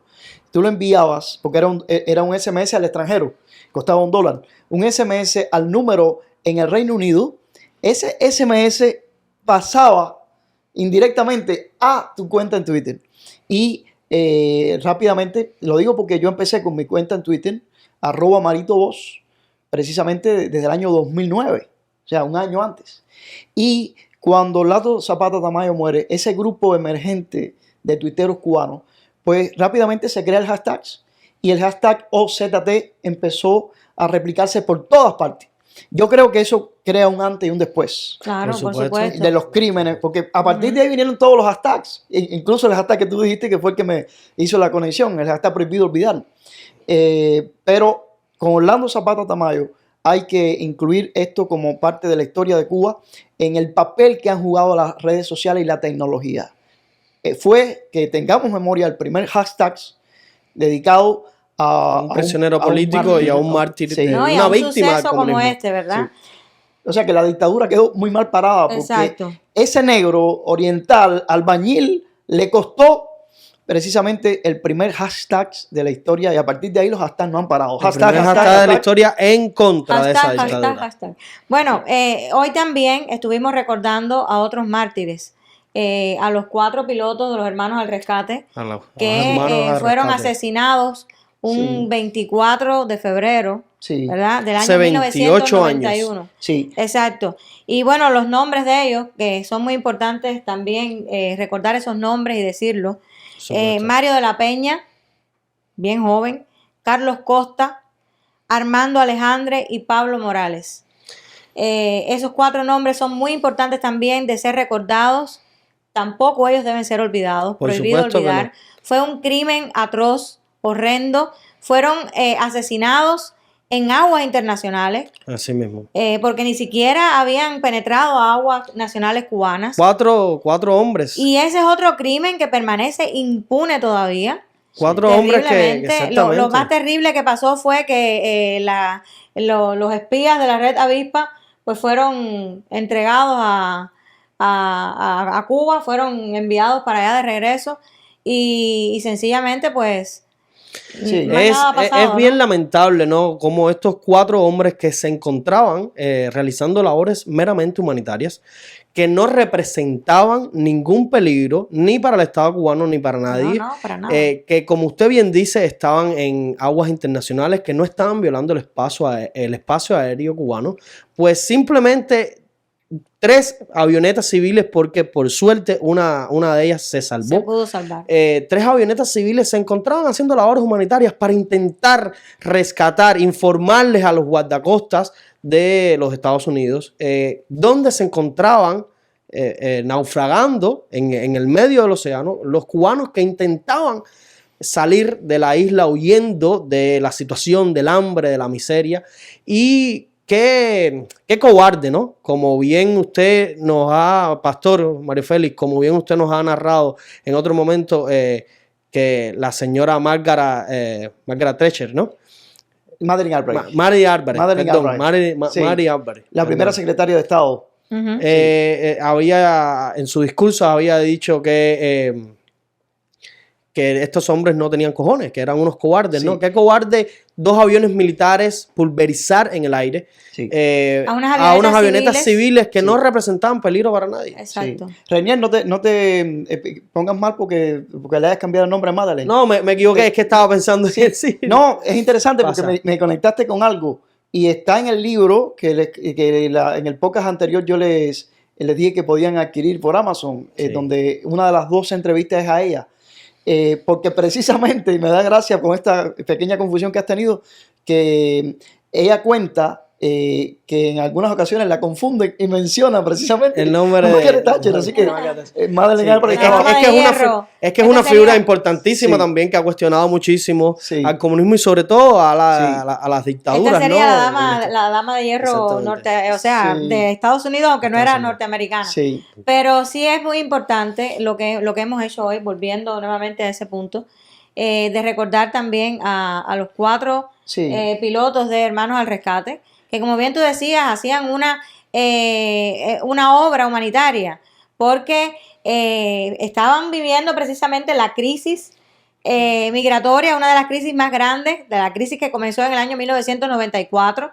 Tú lo enviabas, porque era un SMS al extranjero, costaba $1. Un SMS al número en el Reino Unido, ese SMS pasaba indirectamente a tu cuenta en Twitter. Y rápidamente, lo digo porque yo empecé con mi cuenta en Twitter, @MaritoVoz, precisamente desde el año 2009, o sea, un año antes. Y cuando Orlando Zapata Tamayo muere, ese grupo emergente de tuiteros cubanos, pues rápidamente se crea el hashtag. Y el hashtag OZT empezó a replicarse por todas partes. Yo creo que eso crea un antes y un después. Claro, Por por supuesto. supuesto. De los crímenes, porque a partir de ahí vinieron todos los hashtags, incluso el hashtag que tú dijiste que fue el que me hizo la conexión, el hashtag prohibido olvidar. Pero con Orlando Zapata Tamayo hay que incluir esto como parte de la historia de Cuba en el papel que han jugado las redes sociales y la tecnología. Fue que tengamos memoria el primer hashtag dedicado a un prisionero a un político mártir, y a un mártir, Sí. No, y una a un víctima del suceso como comunismo. este, ¿verdad? O sea que la dictadura quedó muy mal parada porque Exacto. ese negro oriental albañil le costó precisamente el primer hashtag de la historia y a partir de ahí los hashtags no han parado. El primer hashtag de la historia en contra de esa dictadura. Hashtag. Bueno, hoy también estuvimos recordando a otros mártires, a los 4 pilotos de los hermanos al rescate, A los que hermanos al fueron rescate. asesinados un Sí. 24 de febrero, Sí. ¿verdad? Del Hace año 28 años. 1991. Sí. Exacto. Y bueno, los nombres de ellos, que son muy importantes también, recordar esos nombres y decirlos. Supuesto. Mario de la Peña, bien joven, Carlos Costa, Armando Alejandre y Pablo Morales. Esos 4 nombres son muy importantes también de ser recordados. Tampoco ellos deben ser olvidados, Por prohibido supuesto que olvidar. no. Fue un crimen atroz, horrendo. Fueron asesinados en aguas internacionales, Así mismo. porque ni siquiera habían penetrado a aguas nacionales cubanas. Cuatro hombres. Y ese es otro crimen que permanece impune todavía. 4 hombres que Terriblemente. Lo exactamente. más terrible que pasó fue que los espías de la red Avispa pues fueron entregados a Cuba, fueron enviados para allá de regreso y sencillamente pues Sí. más nada ha pasado, es bien ¿no? lamentable, ¿no? Como estos 4 hombres que se encontraban realizando labores meramente humanitarias, que no representaban ningún peligro ni para el Estado cubano ni para nadie, No, para nada. que como usted bien dice estaban en aguas internacionales, que no estaban violando el espacio aéreo cubano, pues simplemente 3 avionetas civiles, porque por suerte una de ellas se Se salvó. pudo salvar. 3 avionetas civiles se encontraban haciendo labores humanitarias para intentar rescatar, informarles a los guardacostas de los Estados Unidos, donde se encontraban naufragando en el medio del océano los cubanos que intentaban salir de la isla huyendo de la situación, del hambre, de la miseria. Y qué cobarde, ¿no? Como bien usted nos ha, Pastor Mario Félix, como bien usted nos ha narrado en otro momento, que la señora Margaret Thatcher, ¿no? Madeleine Albright. Mary Albright, Madeleine perdón, Albright. Mary Sí. Albright, La primera perdón. secretaria de Estado. Ujú. Había, en su discurso había dicho que estos hombres no tenían cojones, que eran unos cobardes, Sí. ¿no? Qué cobarde 2 aviones militares pulverizar en el aire Sí. A unas a unas avionetas avionetas civiles que Sí. no representaban peligro para nadie. Exacto. Sí. Reinier, no te pongas mal porque le hayas cambiado el nombre a Madeleine. No, me equivoqué, es que estaba pensando en sí. No, es interesante porque Pasa. me conectaste con algo y está en el libro en el podcast anterior yo les dije que podían adquirir por Amazon, Sí. donde una de las 2 entrevistas es a ella. Porque precisamente, y me da gracia con esta pequeña confusión que has tenido, que ella cuenta que en algunas ocasiones la confunden y menciona precisamente El nombre de Margaret Thatcher, así que Madeleine Albright Sí, estaba- Dama de hierro. es que es Esta una sería- figura importantísima Sí. también que ha cuestionado muchísimo Sí. al comunismo y sobre todo a, Sí. a las dictaduras. Esta sería ¿no? la dama de hierro Exactamente. o sea, Sí. de Estados Unidos, aunque no era Estados Unidos. norteamericana. Sí, Pero sí es muy importante lo que hemos hecho hoy, volviendo nuevamente a ese punto, de recordar también a los 4 sí. pilotos de Hermanos al Rescate, que como bien tú decías, hacían una obra humanitaria, porque estaban viviendo precisamente la crisis migratoria, una de las crisis más grandes, de la crisis que comenzó en el año 1994,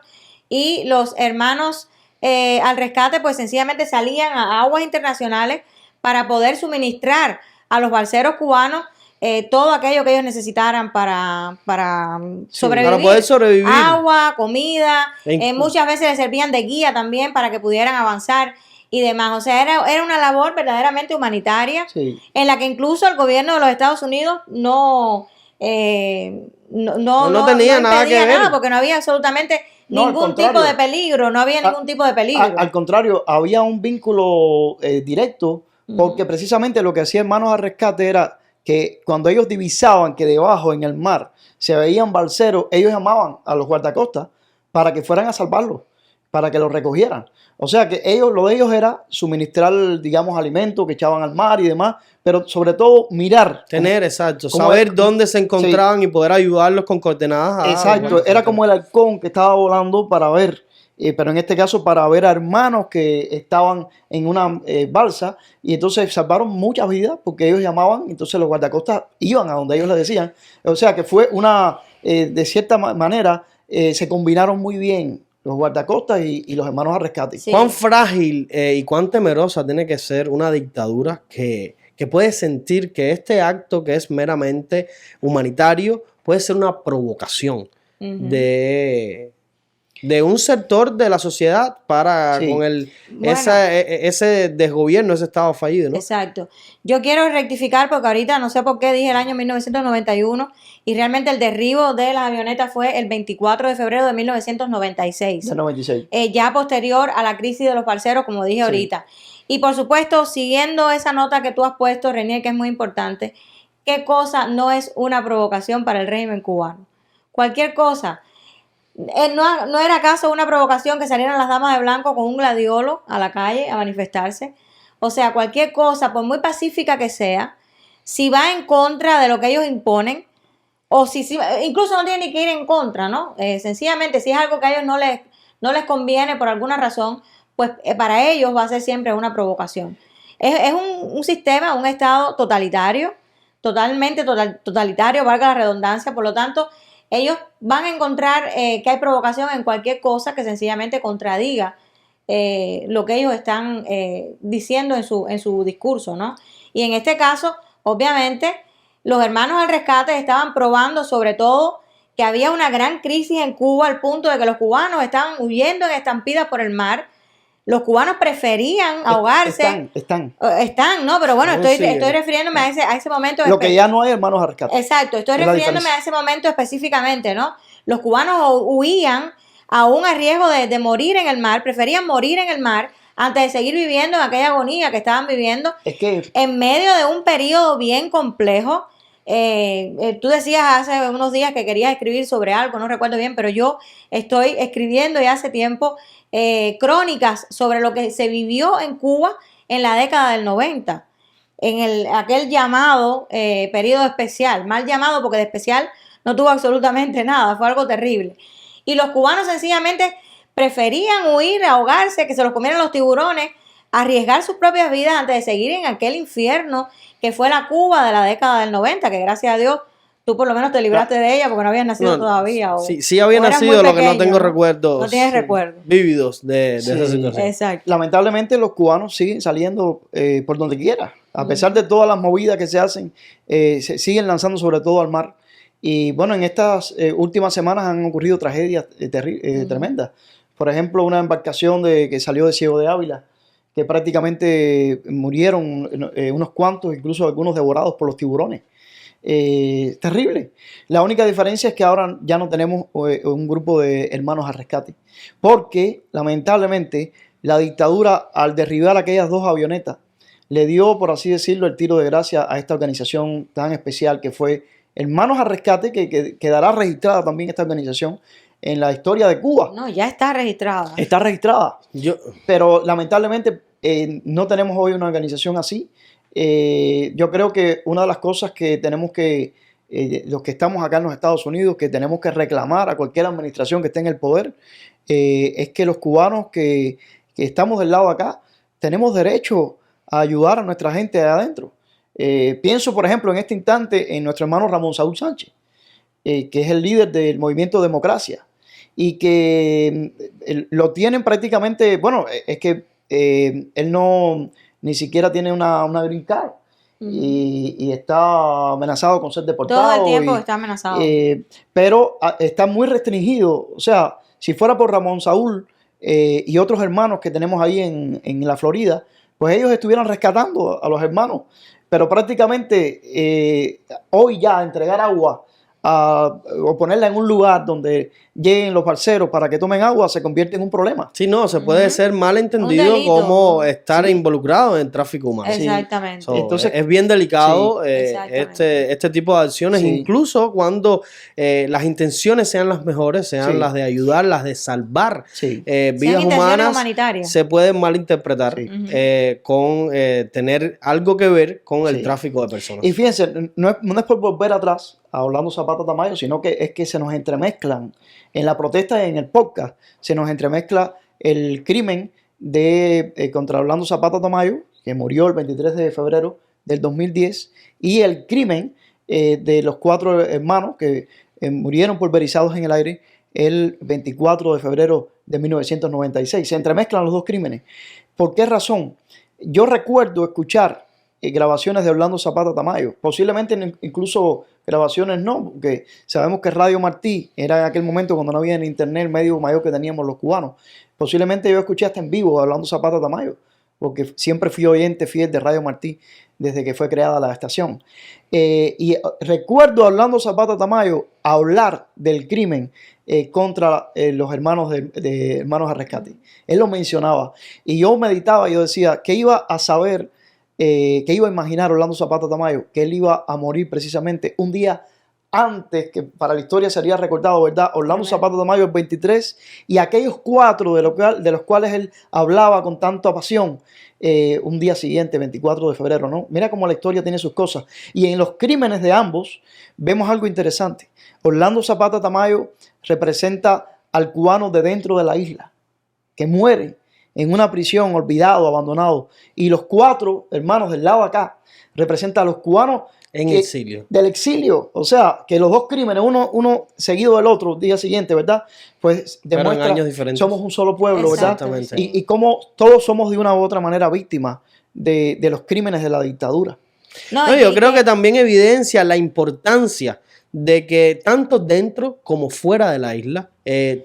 y los hermanos al rescate pues sencillamente salían a aguas internacionales para poder suministrar a los balseros cubanos todo aquello que ellos necesitaran para sobrevivir. Para poder sobrevivir. Agua, comida, E muchas veces les servían de guía también para que pudieran avanzar y demás. O sea, era una labor verdaderamente humanitaria, Sí. en la que incluso el gobierno de los Estados Unidos no tenía nada impedía que ver. nada, porque no había absolutamente No, al ningún contrario. tipo de peligro, no había ningún tipo de peligro. Al contrario, había un vínculo directo, porque precisamente lo que hacía Hermanos al Rescate era que cuando ellos divisaban que debajo en el mar se veían balseros, ellos llamaban a los guardacostas para que fueran a salvarlos. para que los recogieran. O sea que lo de ellos era suministrar, digamos, alimentos que echaban al mar y demás, pero sobre todo mirar. Exacto, saber dónde se encontraban y poder ayudarlos con coordenadas. Exacto, era como el halcón que estaba volando para ver, pero en este caso para ver a hermanos que estaban en una balsa, y entonces salvaron muchas vidas porque ellos llamaban, entonces los guardacostas iban a donde ellos les decían. O sea que fue de cierta manera, se combinaron muy bien los guardacostas y los hermanos al rescate. Sí. ¿Cuán frágil y cuán temerosa tiene que ser una dictadura que puede sentir que este acto, que es meramente humanitario, puede ser una provocación de un sector de la sociedad para con ese desgobierno, ese estado fallido, ¿no? Exacto. Yo quiero rectificar porque ahorita no sé por qué dije el año 1991 y realmente el derribo de las avionetas fue el 24 de febrero de 1996. De 96. Ya posterior a la crisis de los parceros, como dije ahorita. Y por supuesto, siguiendo esa nota que tú has puesto, Renier, que es muy importante, ¿qué cosa no es una provocación para el régimen cubano? Cualquier cosa. ¿No era acaso una provocación que salieran las damas de blanco con un gladiolo a la calle a manifestarse? O sea, cualquier cosa, por muy pacífica que sea, si va en contra de lo que ellos imponen, o si incluso no tiene ni que ir en contra, ¿no? Sencillamente, si es algo que a ellos no les conviene por alguna razón, pues para ellos va a ser siempre una provocación. Es un sistema, un estado totalitario, totalmente totalitario, valga la redundancia, por lo tanto, ellos van a encontrar que hay provocación en cualquier cosa que sencillamente contradiga lo que ellos están diciendo en su discurso, ¿no? Y en este caso, obviamente, los hermanos al rescate estaban probando sobre todo que había una gran crisis en Cuba al punto de que los cubanos estaban huyendo en estampidas por el mar. Los cubanos preferían ahogarse. Están, ¿no? Pero bueno, estoy refiriéndome a ese momento. Lo que ya no hay hermanos al rescate. Exacto, estoy refiriéndome a ese momento específicamente, ¿no? Los cubanos huían aún a riesgo de morir en el mar, preferían morir en el mar antes de seguir viviendo en aquella agonía que estaban viviendo en medio de un periodo bien complejo. Tú decías hace unos días que querías escribir sobre algo, no recuerdo bien, pero yo estoy escribiendo ya hace tiempo crónicas sobre lo que se vivió en Cuba en la década del 90, en aquel llamado periodo especial, mal llamado porque de especial no tuvo absolutamente nada, fue algo terrible. Y los cubanos sencillamente preferían huir, ahogarse, que se los comieran los tiburones, arriesgar sus propias vidas antes de seguir en aquel infierno que fue la Cuba de la década del 90, que gracias a Dios tú por lo menos te libraste de ella porque no habías nacido todavía. Sí había nacido, lo que no tengo recuerdos. No tienes recuerdos vívidos de esa situación. Exacto. Lamentablemente los cubanos siguen saliendo por donde quiera. A pesar de todas las movidas que se hacen, se siguen lanzando sobre todo al mar. Y bueno, en estas últimas semanas han ocurrido tragedias tremendas. Por ejemplo, una embarcación que salió de Ciego de Ávila, que prácticamente murieron unos cuantos, incluso algunos devorados por los tiburones. Terrible. La única diferencia es que ahora ya no tenemos un grupo de hermanos al rescate, porque lamentablemente la dictadura, al derribar aquellas dos avionetas, le dio, por así decirlo, el tiro de gracia a esta organización tan especial que fue Hermanos al Rescate, que quedará registrada también esta organización en la historia de Cuba. No, ya está registrada. Está registrada. Pero lamentablemente no tenemos hoy una organización así. Yo creo que una de las cosas que tenemos que, los que estamos acá en los Estados Unidos, que tenemos que reclamar a cualquier administración que esté en el poder, es que los cubanos que estamos del lado de acá, tenemos derecho a ayudar a nuestra gente de adentro. Pienso, por ejemplo, en este instante en nuestro hermano Ramón Saúl Sánchez, que es el líder del movimiento Democracia, y que lo tienen prácticamente, bueno, es que él no ni siquiera tiene una green card y está amenazado con ser deportado. Todo el tiempo está amenazado. Pero está muy restringido. O sea, si fuera por Ramón Saúl y otros hermanos que tenemos ahí en la Florida, pues ellos estuvieran rescatando a los hermanos. Pero prácticamente hoy ya entregar agua o ponerla en un lugar donde lleguen los parceros para que tomen agua, se convierte en un problema. Sí, no, se puede ser mal entendido delito. como estar involucrado en tráfico humano. Exactamente. So, Entonces, es bien delicado exactamente. este tipo de acciones, incluso cuando las intenciones sean las mejores, sean las de ayudar, las de salvar vidas humanas, humanitarias. se pueden malinterpretar con tener algo que ver con el tráfico de personas. Y fíjense, no es por volver atrás a Orlando Zapata Tamayo, sino que es que se nos entremezclan en la protesta y en el podcast, se nos entremezcla el crimen contra Orlando Zapata Tamayo, que murió el 23 de febrero del 2010, y el crimen de los 4 hermanos que murieron pulverizados en el aire el 24 de febrero de 1996. Se entremezclan los dos crímenes. ¿Por qué razón? Yo recuerdo escuchar grabaciones de Orlando Zapata Tamayo, posiblemente incluso grabaciones no, porque sabemos que Radio Martí era en aquel momento cuando no había en internet el medio mayor que teníamos los cubanos. Posiblemente yo escuché hasta en vivo a Orlando Zapata Tamayo, porque siempre fui oyente fiel de Radio Martí desde que fue creada la estación. Y recuerdo a Orlando Zapata Tamayo hablar del crimen contra los hermanos de Hermanos al Rescate. Él lo mencionaba y yo meditaba, yo decía, ¿qué iba a saber? Que iba a imaginar Orlando Zapata Tamayo, que él iba a morir precisamente un día antes, que para la historia sería recordado, ¿verdad? Orlando Zapata Tamayo el 23 y aquellos 4 de los cuales él hablaba con tanta pasión un día siguiente, 24 de febrero, ¿no? Mira cómo la historia tiene sus cosas. Y en los crímenes de ambos vemos algo interesante. Orlando Zapata Tamayo representa al cubano de dentro de la isla, que muere en una prisión, olvidado, abandonado. Y los 4 hermanos del lado acá representan a los cubanos exilio. Del exilio. O sea, que los dos crímenes, uno seguido del otro, día siguiente, ¿verdad? Pues demuestra años diferentes. Somos un solo pueblo, ¿verdad? Exactamente. Y cómo todos somos de una u otra manera víctimas de los crímenes de la dictadura. Yo creo que también evidencia la importancia de que tanto dentro como fuera de la isla,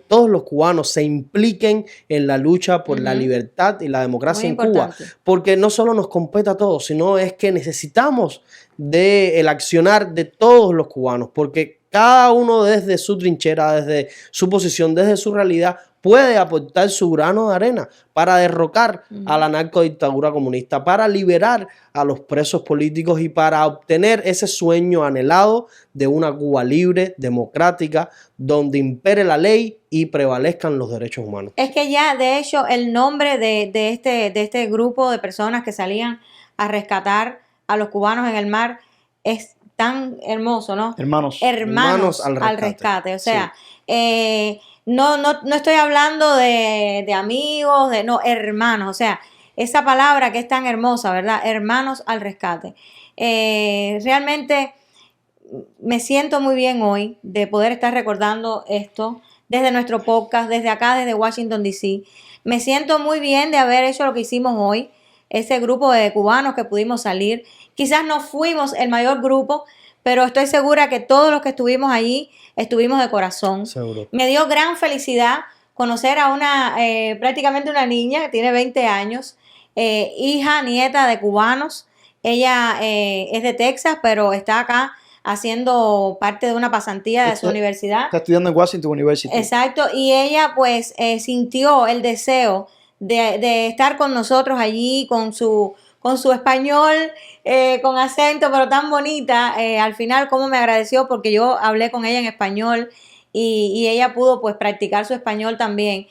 todos los cubanos se impliquen en la lucha por la libertad y la democracia en Cuba, porque no solo nos compete a todos, sino es que necesitamos del accionar de todos los cubanos, porque cada uno desde su trinchera, desde su posición, desde su realidad, puede aportar su grano de arena para derrocar a la narcodictadura comunista, para liberar a los presos políticos y para obtener ese sueño anhelado de una Cuba libre, democrática, donde impere la ley y prevalezcan los derechos humanos. Es que ya, de hecho, el nombre de este grupo de personas que salían a rescatar a los cubanos en el mar es tan hermoso, ¿no? Hermanos al rescate. O sea, no estoy hablando de amigos, no, hermanos. O sea, esa palabra que es tan hermosa, ¿verdad? Hermanos al rescate. Realmente me siento muy bien hoy de poder estar recordando esto desde nuestro podcast, desde acá, desde Washington, D.C. Me siento muy bien de haber hecho lo que hicimos hoy, ese grupo de cubanos que pudimos salir. Quizás no fuimos el mayor grupo, pero estoy segura que todos los que estuvimos allí estuvimos de corazón. Seguro. Me dio gran felicidad conocer a prácticamente una niña que tiene 20 años, nieta de cubanos. Ella es de Texas, pero está acá haciendo parte de una pasantía de su universidad. Está estudiando en Washington University. Exacto, y ella pues sintió el deseo de estar con nosotros allí con su español, con acento, pero tan bonita. Al final, cómo me agradeció, porque yo hablé con ella en español y ella pudo pues practicar su español también.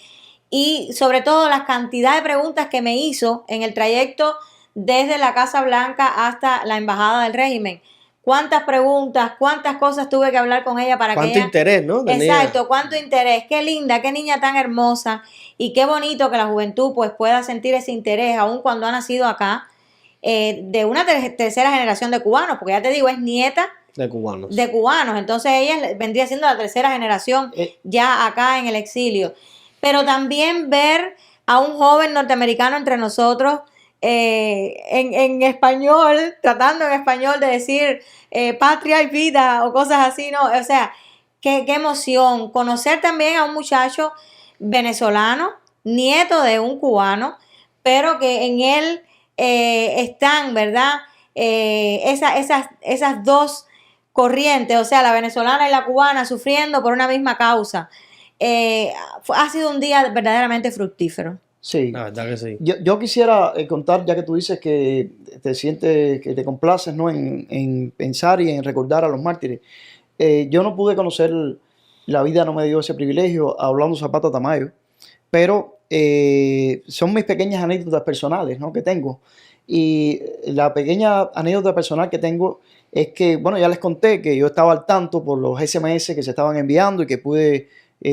Y sobre todo la cantidad de preguntas que me hizo en el trayecto desde la Casa Blanca hasta la Embajada del Régimen. Cuántas preguntas, cuántas cosas tuve que hablar con ella para que ella... Cuánto interés, ¿no? Exacto, cuánto interés. Qué linda, qué niña tan hermosa. Y qué bonito que la juventud pues pueda sentir ese interés, aun cuando ha nacido acá, de una tercera generación de cubanos, porque ya te digo, es nieta de cubanos. Entonces ella vendría siendo la tercera generación ya acá en el exilio. Pero también ver a un joven norteamericano entre nosotros, en español, tratando en español de decir patria y vida o cosas así, ¿no? O sea, qué emoción. Conocer también a un muchacho venezolano, nieto de un cubano, pero que en él están, ¿verdad? Esas dos corrientes, o sea, la venezolana y la cubana sufriendo por una misma causa. ha sido un día verdaderamente fructífero. Sí. La verdad que sí. Yo quisiera contar, ya que tú dices que te sientes, que te complaces, ¿no? en pensar y en recordar a los mártires. Yo no pude conocer, la vida no me dio ese privilegio a Orlando Zapata Tamayo, pero son mis pequeñas anécdotas personales, ¿no? que tengo. Y la pequeña anécdota personal que tengo es que, bueno, ya les conté que yo estaba al tanto por los SMS que se estaban enviando y que pude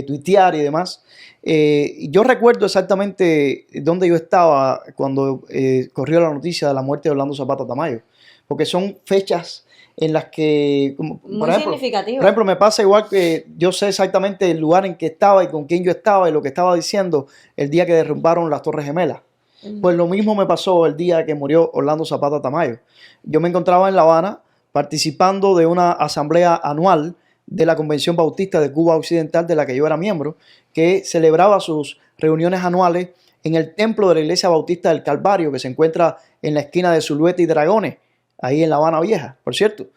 tuitear y demás. Yo recuerdo exactamente dónde yo estaba cuando corrió la noticia de la muerte de Orlando Zapata Tamayo, porque son fechas en las que, como, Muy significativo. por ejemplo, me pasa igual que yo sé exactamente el lugar en que estaba y con quién yo estaba y lo que estaba diciendo el día que derrumbaron las Torres Gemelas. Pues lo mismo me pasó el día que murió Orlando Zapata Tamayo. Yo me encontraba en La Habana participando de una asamblea anual de la Convención Bautista de Cuba Occidental, de la que yo era miembro, que celebraba sus reuniones anuales en el templo de la Iglesia Bautista del Calvario, que se encuentra en la esquina de Zulueta y Dragones, ahí en La Habana Vieja, por cierto.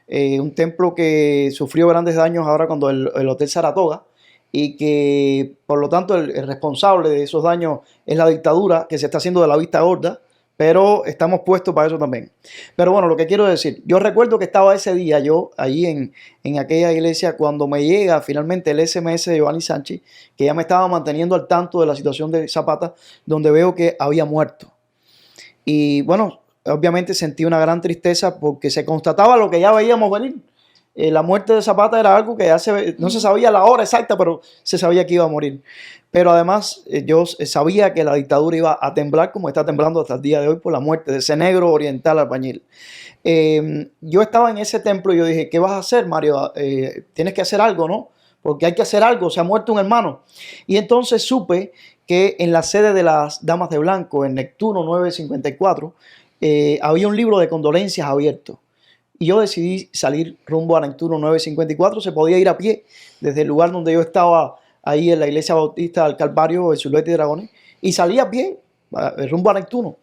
Un templo que sufrió grandes daños ahora cuando el Hotel Saratoga, y que por lo tanto el responsable de esos daños es la dictadura, que se está haciendo de la vista gorda, pero estamos puestos para eso también. Pero bueno, lo que quiero decir, yo recuerdo que estaba ese día yo allí en aquella iglesia cuando me llega finalmente el SMS de Giovanni Sánchez, que ya me estaba manteniendo al tanto de la situación de Zapata, donde veo que había muerto. Y bueno, obviamente sentí una gran tristeza porque se constataba lo que ya veíamos venir. La muerte de Zapata era algo que no se sabía la hora exacta, pero se sabía que iba a morir. Pero además yo sabía que la dictadura iba a temblar como está temblando hasta el día de hoy por la muerte de ese negro oriental albañil. Yo estaba en ese templo y yo dije, ¿qué vas a hacer, Mario? Tienes que hacer algo, ¿no? Porque hay que hacer algo, se ha muerto un hermano. Y entonces supe que en la sede de las Damas de Blanco, en Neptuno 954, había un libro de condolencias abierto. Y yo decidí salir rumbo a Neptuno 954. Se podía ir a pie desde el lugar donde yo estaba, ahí en la Iglesia Bautista del Calvario, en Zulueta y Dragones, y salí a pie rumbo a Neptuno.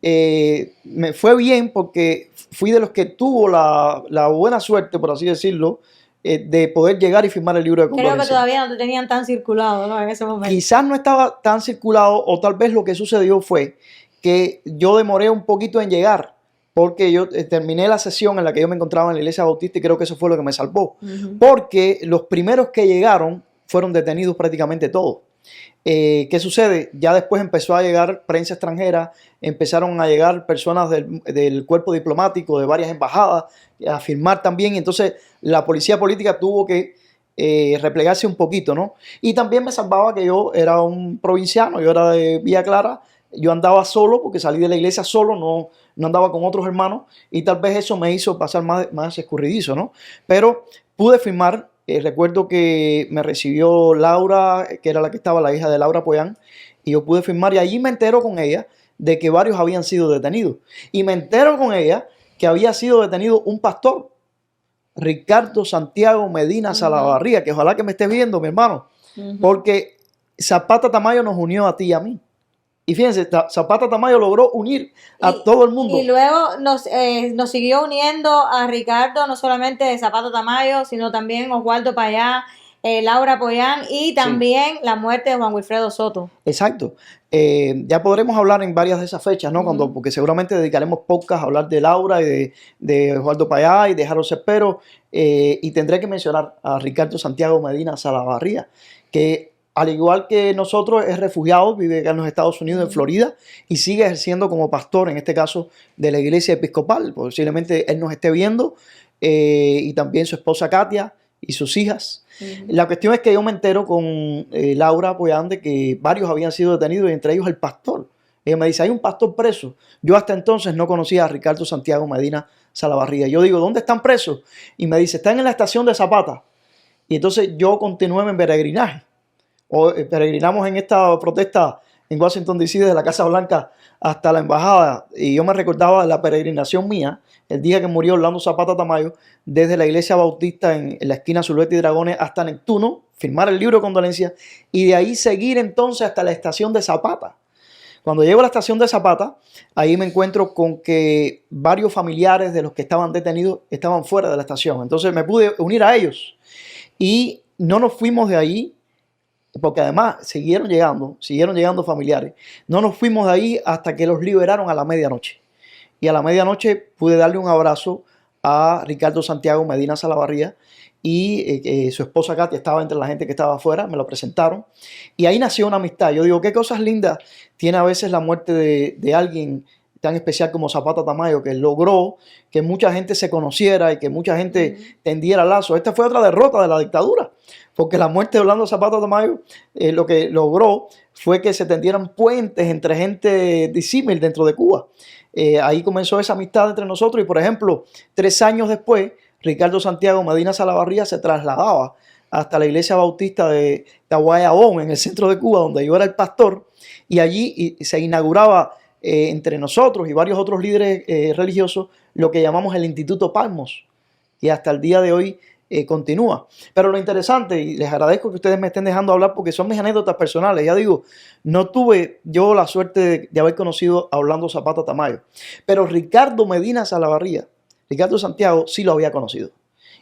Me fue bien porque fui de los que tuvo la buena suerte, por así decirlo, de poder llegar y firmar el libro de condolencias. Creo que todavía no te tenían tan circulado, ¿no? En ese momento. Quizás no estaba tan circulado, o tal vez lo que sucedió fue que yo demoré un poquito en llegar, porque yo terminé la sesión en la que yo me encontraba en la Iglesia Bautista y creo que eso fue lo que me salvó. Porque los primeros que llegaron fueron detenidos prácticamente todos. ¿Qué sucede? Ya después empezó a llegar prensa extranjera, empezaron a llegar personas del cuerpo diplomático de varias embajadas a firmar también, y entonces la policía política tuvo que replegarse un poquito, ¿no? Y también me salvaba que yo era un provinciano, yo era de Villa Clara, yo andaba solo porque salí de la iglesia solo, no andaba con otros hermanos, y tal vez eso me hizo pasar más escurridizo, ¿no? Pero pude firmar. Recuerdo que me recibió Laura, que era la que estaba, la hija de Laura Poyán, y yo pude firmar, y allí me entero con ella de que varios habían sido detenidos. Y me entero con ella que había sido detenido un pastor, Ricardo Santiago Medina Salavarría, que ojalá que me estés viendo, mi hermano, porque Zapata Tamayo nos unió a ti y a mí. Y fíjense, Zapata Tamayo logró unir a todo el mundo. Y luego nos siguió uniendo a Ricardo, no solamente Zapata Tamayo, sino también Oswaldo Payá, Laura Poyán y también la muerte de Juan Wilfredo Soto. Exacto. Ya podremos hablar en varias de esas fechas, ¿no? Porque seguramente dedicaremos podcast a hablar de Laura y de Oswaldo Payá y de Harold Cespero. Y tendré que mencionar a Ricardo Santiago Medina Salavarría, que al igual que nosotros es refugiado, vive acá en los Estados Unidos, en Florida, y sigue ejerciendo como pastor, en este caso, de la iglesia episcopal. Posiblemente él nos esté viendo, y también su esposa Katia y sus hijas. La cuestión es que yo me entero con Laura Poyán de que varios habían sido detenidos, y entre ellos el pastor. Ella me dice, hay un pastor preso. Yo hasta entonces no conocía a Ricardo Santiago Medina Salavarría. Yo digo, ¿dónde están presos? Y me dice, están en la estación de Zapata. Y entonces yo continué en peregrinaje. Peregrinamos en esta protesta en Washington DC desde la Casa Blanca hasta la embajada, y yo me recordaba de la peregrinación mía el día que murió Orlando Zapata Tamayo, desde la iglesia bautista en la esquina Zulueta y Dragones hasta Neptuno, firmar el libro de condolencias y de ahí seguir entonces hasta la estación de Zapata. Cuando llego a la estación de Zapata, ahí me encuentro con que varios familiares de los que estaban detenidos estaban fuera de la estación. Entonces me pude unir a ellos y no nos fuimos de ahí porque además siguieron llegando familiares. No nos fuimos de ahí hasta que los liberaron a la medianoche. Y a la medianoche pude darle un abrazo a Ricardo Santiago Medina Salavarría y su esposa Katia estaba entre la gente que estaba afuera, me lo presentaron. Y ahí nació una amistad. Yo digo, qué cosas lindas tiene a veces la muerte de alguien tan especial como Zapata Tamayo, que logró que mucha gente se conociera y que mucha gente tendiera lazos. Esta fue otra derrota de la dictadura, porque la muerte de Orlando Zapata Tamayo lo que logró fue que se tendieran puentes entre gente disímil dentro de Cuba. Ahí comenzó esa amistad entre nosotros y, por ejemplo, 3 años después, Ricardo Santiago Medina Salavarría se trasladaba hasta la iglesia bautista de Tahuayabón, en el centro de Cuba, donde yo era el pastor, y allí se inauguraba entre nosotros y varios otros líderes religiosos lo que llamamos el Instituto Palmos, y hasta el día de hoy continúa. Pero lo interesante, y les agradezco que ustedes me estén dejando hablar porque son mis anécdotas personales, ya digo, no tuve yo la suerte de haber conocido a Orlando Zapata Tamayo, pero Ricardo Medina Salavarría, Ricardo Santiago, sí lo había conocido.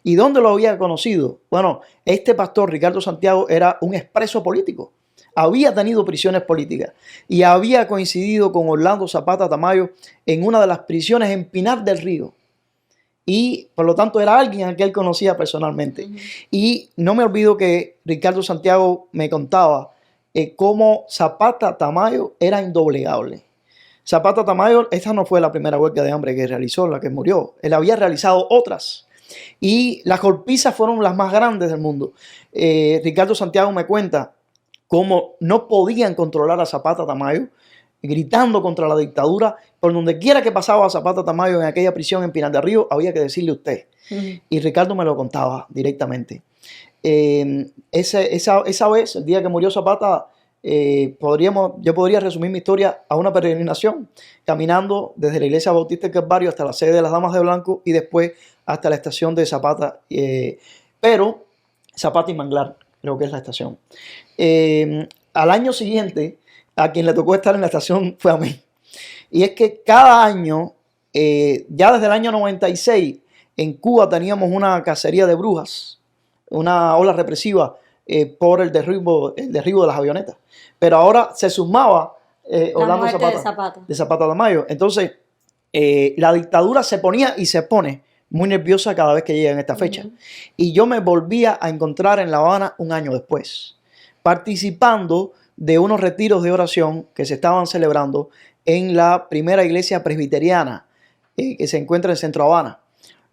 ¿Y dónde lo había conocido? Bueno, este pastor Ricardo Santiago era un expreso político. Había tenido prisiones políticas y había coincidido con Orlando Zapata Tamayo en una de las prisiones en Pinar del Río. Y por lo tanto era alguien a quien él conocía personalmente. Y no me olvido que Ricardo Santiago me contaba cómo Zapata Tamayo era indoblegable. Zapata Tamayo, esta no fue la primera huelga de hambre que realizó, la que murió. Él había realizado otras. Y las golpizas fueron las más grandes del mundo. Ricardo Santiago me cuenta cómo no podían controlar a Zapata Tamayo, gritando contra la dictadura. Por donde quiera que pasaba a Zapata Tamayo en aquella prisión en Pinar del Río, había que decirle usted. Y Ricardo me lo contaba directamente. Esa vez, el día que murió Zapata, yo podría resumir mi historia a una peregrinación, caminando desde la iglesia bautista del Calvario hasta la sede de las Damas de Blanco y después hasta la estación de Zapata, pero Zapata y Manglar, creo que es la estación. Al año siguiente, a quien le tocó estar en la estación fue a mí. Y es que cada año, ya desde el año 96, en Cuba teníamos una cacería de brujas, una ola represiva por el derribo de las avionetas. Pero ahora se sumaba Orlando de Zapata Tamayo. Entonces, la dictadura se ponía y se pone muy nerviosa cada vez que llega en esta fecha. Y yo me volvía a encontrar en La Habana un año después, participando de unos retiros de oración que se estaban celebrando en la primera iglesia presbiteriana que se encuentra en Centro Habana.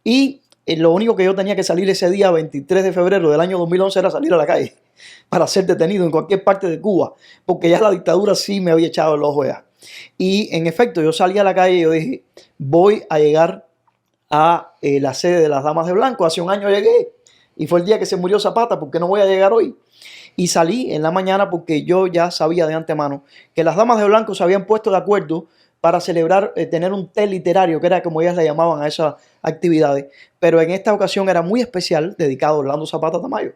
Y lo único que yo tenía que salir ese día, 23 de febrero del año 2011, era salir a la calle para ser detenido en cualquier parte de Cuba, porque ya la dictadura sí me había echado el ojo ya. Y en efecto, yo salí a la calle y yo dije, voy a llegar a la sede de las Damas de Blanco. Hace un año llegué y fue el día que se murió Zapata, ¿por qué no voy a llegar hoy? Y salí en la mañana porque yo ya sabía de antemano que las Damas de Blanco se habían puesto de acuerdo para celebrar, tener un té literario, que era como ellas le llamaban a esas actividades, pero en esta ocasión era muy especial, dedicado a Orlando Zapata Tamayo.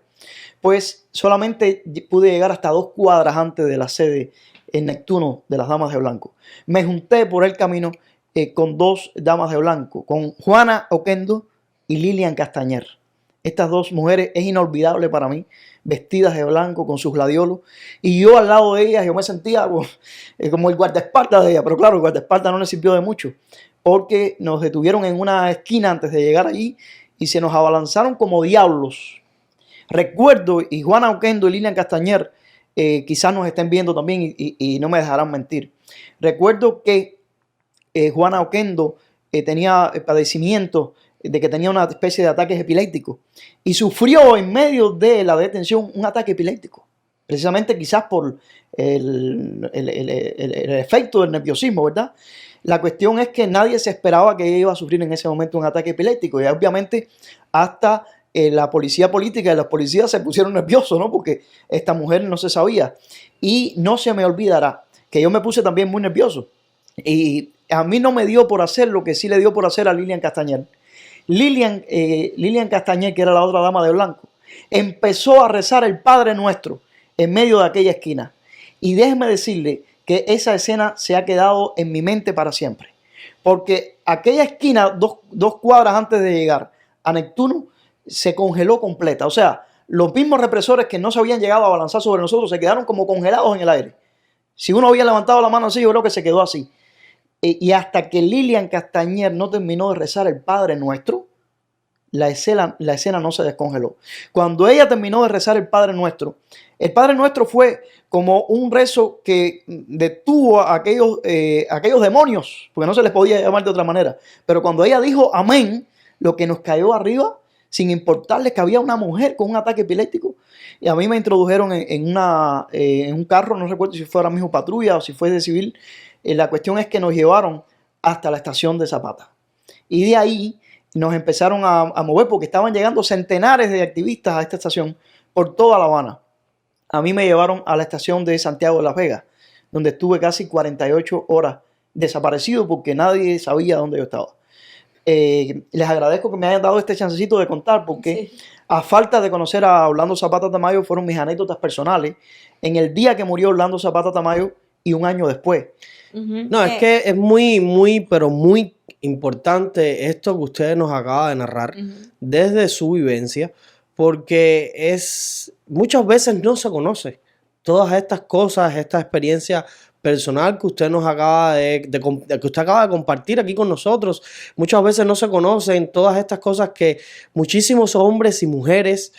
Pues solamente pude llegar hasta 2 cuadras antes de la sede en Neptuno de las Damas de Blanco. Me junté por el camino con 2 damas de blanco, con Juana Oquendo y Lilian Castañer. Estas 2 mujeres es inolvidable para mí, vestidas de blanco con sus gladiolos, y yo al lado de ellas yo me sentía como el guardaespaldas de ellas, pero claro, el guardaespaldas no les sirvió de mucho, porque nos detuvieron en una esquina antes de llegar allí y se nos abalanzaron como diablos. Recuerdo, y Juana Oquendo y Lilian Castañer quizás nos estén viendo también y no me dejarán mentir. Recuerdo que Juana Oquendo tenía padecimiento de que tenía una especie de ataques epilépticos y sufrió en medio de la detención un ataque epiléptico, precisamente quizás por el efecto del nerviosismo, ¿verdad? La cuestión es que nadie se esperaba que ella iba a sufrir en ese momento un ataque epiléptico y obviamente hasta la policía política y los policías se pusieron nerviosos, ¿no? Porque esta mujer no se sabía. Y no se me olvidará que yo me puse también muy nervioso y a mí no me dio por hacer lo que sí le dio por hacer a Lilian Castañer. Lilian Castañer, que era la otra dama de blanco, empezó a rezar el Padre Nuestro en medio de aquella esquina. Y déjeme decirle que esa escena se ha quedado en mi mente para siempre. Porque aquella esquina, 2 cuadras antes de llegar a Neptuno, se congeló completa. O sea, los mismos represores que no se habían llegado a abalanzar sobre nosotros se quedaron como congelados en el aire. Si uno había levantado la mano así, yo creo que se quedó así. Y hasta que Lilian Castañer no terminó de rezar el Padre Nuestro, la escena no se descongeló. Cuando ella terminó de rezar el Padre Nuestro fue como un rezo que detuvo a aquellos demonios, porque no se les podía llamar de otra manera. Pero cuando ella dijo amén, lo que nos cayó arriba, sin importarles que había una mujer con un ataque epiléptico, y a mí me introdujeron en un carro, no recuerdo si fue ahora mismo patrulla o si fue de civil. La cuestión es que nos llevaron hasta la estación de Zapata. Y de ahí nos empezaron a mover porque estaban llegando centenares de activistas a esta estación por toda La Habana. A mí me llevaron a la estación de Santiago de Las Vegas, donde estuve casi 48 horas desaparecido porque nadie sabía dónde yo estaba. Les agradezco que me hayan dado este chancecito de contar porque a falta de conocer a Orlando Zapata Tamayo fueron mis anécdotas personales en el día que murió Orlando Zapata Tamayo y un año después. No, es que es pero muy importante esto que usted nos acaba de narrar desde su vivencia, porque muchas veces no se conoce todas estas cosas, esta experiencia personal que usted nos acaba que usted acaba de compartir aquí con nosotros. Muchas veces no se conocen todas estas cosas que muchísimos hombres y mujeres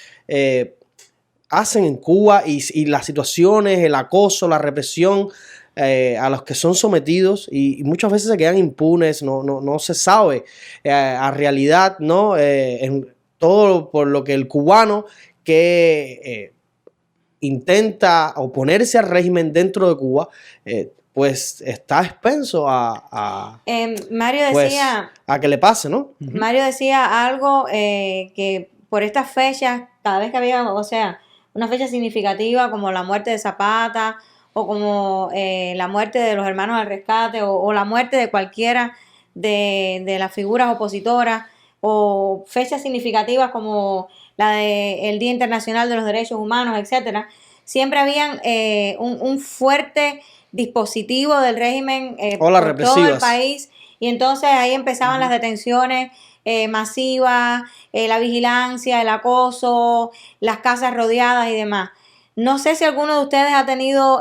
hacen en Cuba y las situaciones, el acoso, la represión a los que son sometidos y muchas veces se quedan impunes, no se sabe a realidad, ¿no? En todo por lo que el cubano que intenta oponerse al régimen dentro de Cuba, pues está expenso Mario decía, a que le pase, ¿no? Mario decía algo que por estas fechas, cada vez que había, o sea, una fecha significativa como la muerte de Zapata o como la muerte de los hermanos del rescate o la muerte de cualquiera de las figuras opositoras o fechas significativas como la del Día Internacional de los Derechos Humanos, etcétera, siempre habían un fuerte dispositivo del régimen por todo el país y entonces ahí empezaban las detenciones masivas, la vigilancia, el acoso, las casas rodeadas y demás. No sé si alguno de ustedes ha tenido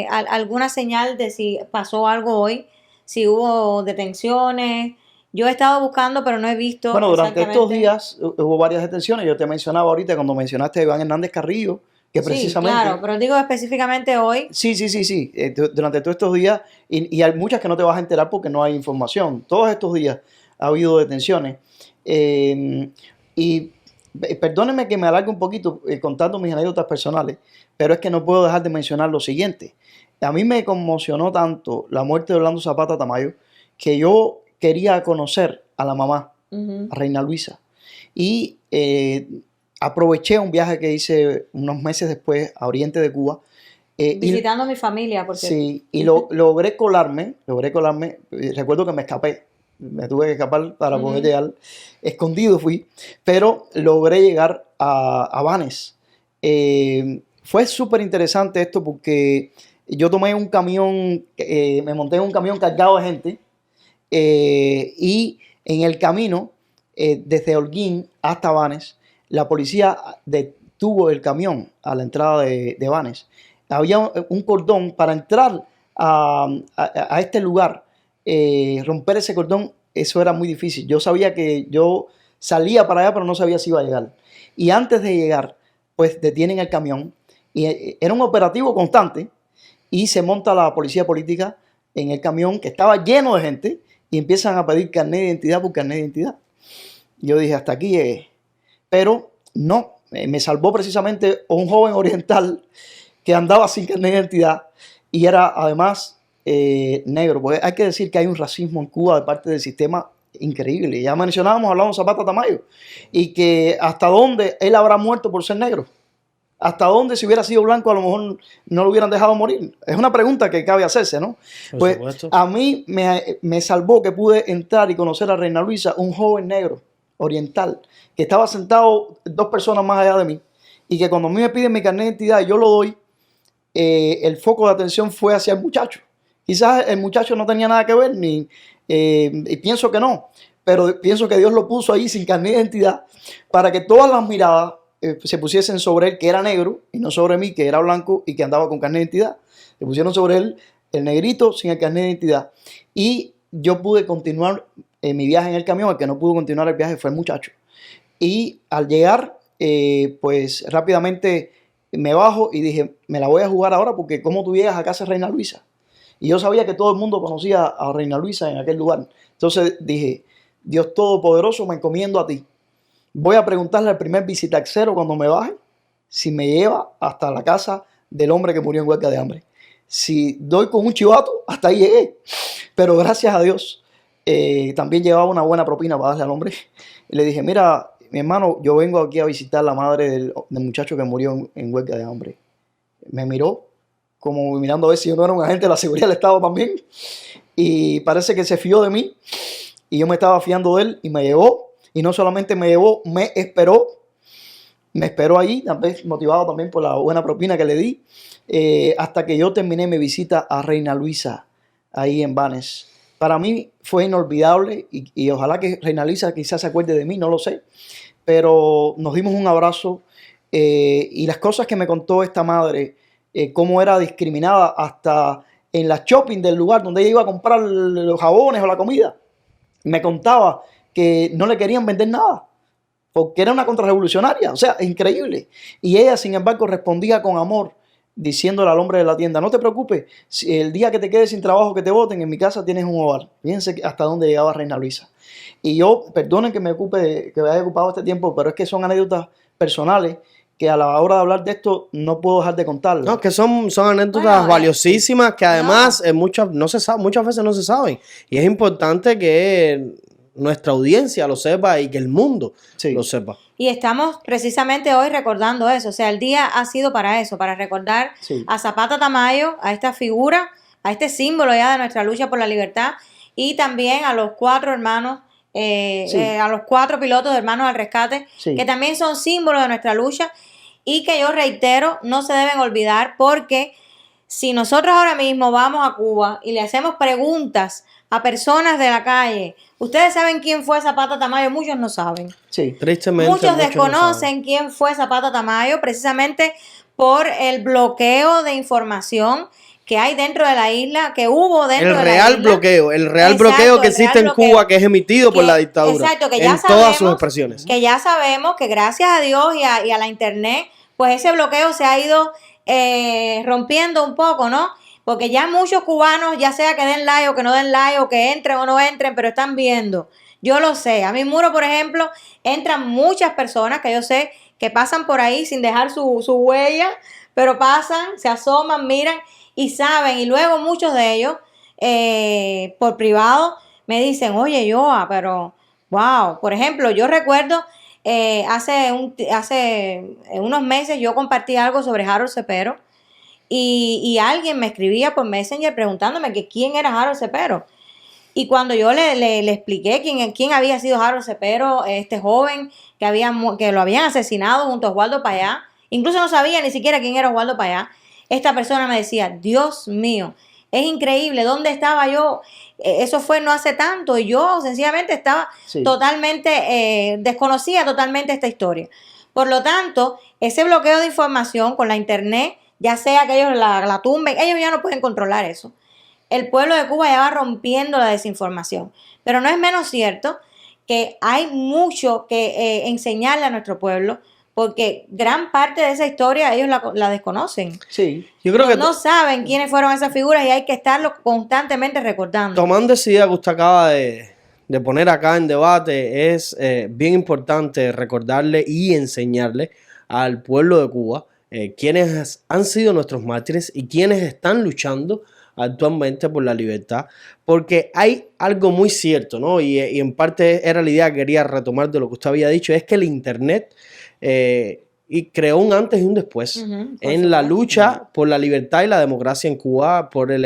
alguna señal de si pasó algo hoy, si hubo detenciones. Yo he estado buscando, pero no he visto. Bueno, durante estos días hubo varias detenciones. Yo te mencionaba ahorita cuando mencionaste a Iván Hernández Carrillo, que precisamente... Sí, claro, pero digo específicamente hoy. Sí. Durante todos estos días, y hay muchas que no te vas a enterar porque no hay información. Todos estos días ha habido detenciones. Y perdónenme que me alargue un poquito contando mis anécdotas personales, pero es que no puedo dejar de mencionar lo siguiente. A mí me conmocionó tanto la muerte de Orlando Zapata Tamayo que yo quería conocer a la mamá, a Reina Luisa. Y aproveché un viaje que hice unos meses después a Oriente de Cuba. Visitando a mi familia, porque... Sí, y logré colarme. Recuerdo que me escapé. Me tuve que escapar para poder llegar. Escondido fui, pero logré llegar a Banes. Fue súper interesante esto porque yo tomé un camión, me monté en un camión cargado de gente y en el camino, desde Holguín hasta Banes, la policía detuvo el camión a la entrada de Banes. Había un cordón para entrar a este lugar. Romper ese cordón, eso era muy difícil. Yo sabía que yo salía para allá, pero no sabía si iba a llegar. Y antes de llegar, pues detienen el camión. Y era un operativo constante. Y se monta la policía política en el camión que estaba lleno de gente y empiezan a pedir carnet de identidad por carnet de identidad. Yo dije, hasta aquí llegué. Pero no, me salvó precisamente un joven oriental que andaba sin carnet de identidad y era además negro. Porque hay que decir que hay un racismo en Cuba de parte del sistema increíble. Ya mencionábamos a Orlando Zapata Tamayo y que hasta dónde él habrá muerto por ser negro. ¿Hasta dónde si hubiera sido blanco a lo mejor no lo hubieran dejado morir? Es una pregunta que cabe hacerse, ¿no? Pues a mí me salvó que pude entrar y conocer a Reina Luisa, un joven negro oriental, que estaba sentado 2 personas más allá de mí y que cuando a mí me piden mi carnet de identidad y yo lo doy, el foco de atención fue hacia el muchacho. Quizás el muchacho no tenía nada que ver, y pienso que no, pero pienso que Dios lo puso ahí sin carnet de identidad para que todas las miradas se pusiesen sobre él que era negro y no sobre mí que era blanco y que andaba con carnet de identidad. Se pusieron sobre él el negrito sin el carnet de identidad. Y yo pude continuar mi viaje en el camión. El que no pudo continuar el viaje fue el muchacho. Y al llegar, pues rápidamente me bajo y dije, me la voy a jugar ahora porque ¿cómo tú llegas a casa de Reina Luisa? Y yo sabía que todo el mundo conocía a Reina Luisa en aquel lugar. Entonces dije, Dios Todopoderoso, me encomiendo a ti. Voy a preguntarle al primer visitaxero cuando me baje si me lleva hasta la casa del hombre que murió en huelga de hambre. Si doy con un chivato, hasta ahí llegué. Pero gracias a Dios, también llevaba una buena propina para darle al hombre. Y le dije, mira, mi hermano, yo vengo aquí a visitar a la madre del muchacho que murió en huelga de hambre. Me miró como mirando a ver si yo no era un agente de la seguridad del Estado también. Y parece que se fió de mí. Y yo me estaba fiando de él y me llevó. Y no solamente me llevó, me esperó. Me esperó ahí, también motivado también por la buena propina que le di. Hasta que yo terminé mi visita a Reina Luisa, ahí en Vannes. Para mí fue inolvidable y ojalá que Reina Luisa quizás se acuerde de mí, no lo sé. Pero nos dimos un abrazo y las cosas que me contó esta madre, cómo era discriminada hasta en la shopping del lugar donde ella iba a comprar los jabones o la comida. Me contaba que no le querían vender nada porque era una contrarrevolucionaria, o sea, es increíble. Y ella, sin embargo, respondía con amor, diciéndole al hombre de la tienda, no te preocupes, si el día que te quedes sin trabajo, que te voten, en mi casa tienes un hogar. Fíjense hasta dónde llegaba Reina Luisa. Y yo, perdonen que me haya ocupado este tiempo, pero es que son anécdotas personales que a la hora de hablar de esto no puedo dejar de contarlas. No, que son anécdotas valiosísimas que además muchas veces no se saben. Y es importante que nuestra audiencia lo sepa y que el mundo lo sepa. Y estamos precisamente hoy recordando eso. O sea, el día ha sido para eso, para recordar a Zapata Tamayo, a esta figura, a este símbolo ya de nuestra lucha por la libertad y también a los 4 hermanos, a los 4 pilotos de Hermanos al Rescate, que también son símbolos de nuestra lucha y que yo reitero, no se deben olvidar porque si nosotros ahora mismo vamos a Cuba y le hacemos preguntas a personas de la calle, ustedes saben quién fue Zapata Tamayo, muchos no saben. Sí, tristemente. Muchos desconocen quién fue Zapata Tamayo precisamente por el bloqueo de información que hay dentro de la isla, que hubo dentro de la isla. El real bloqueo que existe en Cuba, que es emitido por la dictadura. Exacto, que ya en sabemos, todas sus expresiones. Que ya sabemos que gracias a Dios y a la internet, pues ese bloqueo se ha ido rompiendo un poco, ¿no? Porque ya muchos cubanos, ya sea que den like o que no den like, o que entren o no entren, pero están viendo. Yo lo sé. A mi muro, por ejemplo, entran muchas personas que yo sé que pasan por ahí sin dejar su huella, pero pasan, se asoman, miran y saben. Y luego muchos de ellos, por privado, me dicen, oye, Joa, pero wow. Por ejemplo, yo recuerdo hace unos meses yo compartí algo sobre Harold Cepero. Y alguien me escribía por Messenger preguntándome que quién era Harold Cepero. Y cuando yo le expliqué quién había sido Harold Cepero, este joven que lo habían asesinado junto a Oswaldo Payá, incluso no sabía ni siquiera quién era Oswaldo Payá, esta persona me decía, Dios mío, es increíble, ¿dónde estaba yo? Eso fue no hace tanto y yo sencillamente estaba totalmente, desconocía totalmente esta historia. Por lo tanto, ese bloqueo de información con la internet, ya sea que ellos la tumben, ellos ya no pueden controlar eso. El pueblo de Cuba ya va rompiendo la desinformación. Pero no es menos cierto que hay mucho que enseñarle a nuestro pueblo, porque gran parte de esa historia ellos la desconocen. Sí. Yo creo que no saben quiénes fueron esas figuras y hay que estarlo constantemente recordando. Tomando esa idea que usted acaba de poner acá en debate, es bien importante recordarle y enseñarle al pueblo de Cuba quienes han sido nuestros mártires y quienes están luchando actualmente por la libertad, porque hay algo muy cierto, ¿no? Y en parte era la idea que quería retomar de lo que usted había dicho, es que el internet y creó un antes y un después en la lucha por la libertad y la democracia en Cuba, por o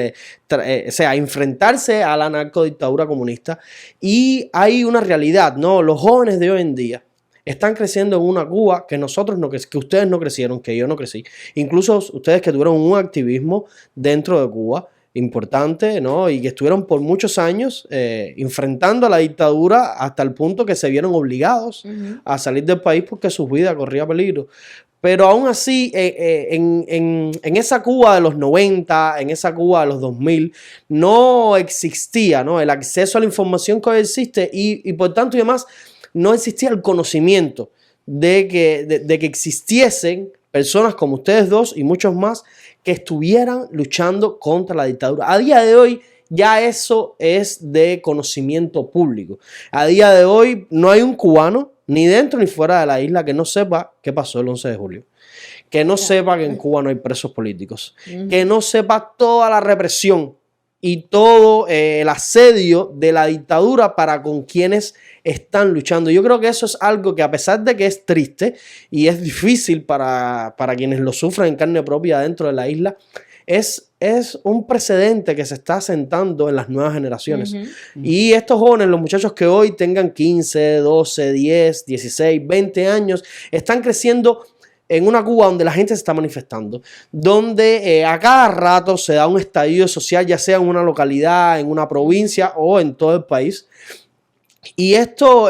sea, enfrentarse a la narcodictadura comunista. Y hay una realidad, ¿no? Los jóvenes de hoy en día están creciendo en una Cuba que que ustedes no crecieron, que yo no crecí. Incluso ustedes que tuvieron un activismo dentro de Cuba, importante, ¿no? Y que estuvieron por muchos años enfrentando a la dictadura hasta el punto que se vieron obligados a salir del país porque su vida corría peligro. Pero aún así, en esa Cuba de los 90, en esa Cuba de los 2000, no existía, ¿no?, el acceso a la información que hoy existe y por tanto y demás, no existía el conocimiento de que existiesen personas como ustedes dos y muchos más que estuvieran luchando contra la dictadura. A día de hoy ya eso es de conocimiento público. A día de hoy no hay un cubano, ni dentro ni fuera de la isla, que no sepa qué pasó el 11 de julio. Que no sepa que en Cuba no hay presos políticos. Que no sepa toda la represión y todo el asedio de la dictadura para con quienes están luchando. Yo creo que eso es algo que, a pesar de que es triste y es difícil para quienes lo sufren en carne propia dentro de la isla, es un precedente que se está sentando en las nuevas generaciones. Y estos jóvenes, los muchachos que hoy tengan 15, 12, 10, 16, 20 años, están creciendo en una Cuba donde la gente se está manifestando, donde a cada rato se da un estallido social, ya sea en una localidad, en una provincia o en todo el país. Y esto,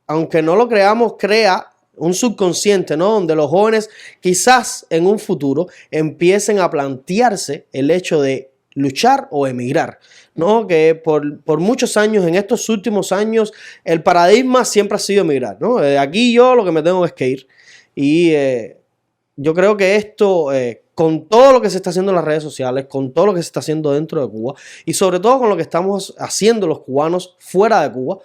aunque no lo creamos, crea un subconsciente, ¿no?, donde los jóvenes quizás en un futuro empiecen a plantearse el hecho de luchar o emigrar, ¿no? Que por muchos años, en estos últimos años, el paradigma siempre ha sido emigrar, ¿no? Aquí yo lo que me tengo es que ir. Y yo creo que esto, con todo lo que se está haciendo en las redes sociales, con todo lo que se está haciendo dentro de Cuba y sobre todo con lo que estamos haciendo los cubanos fuera de Cuba,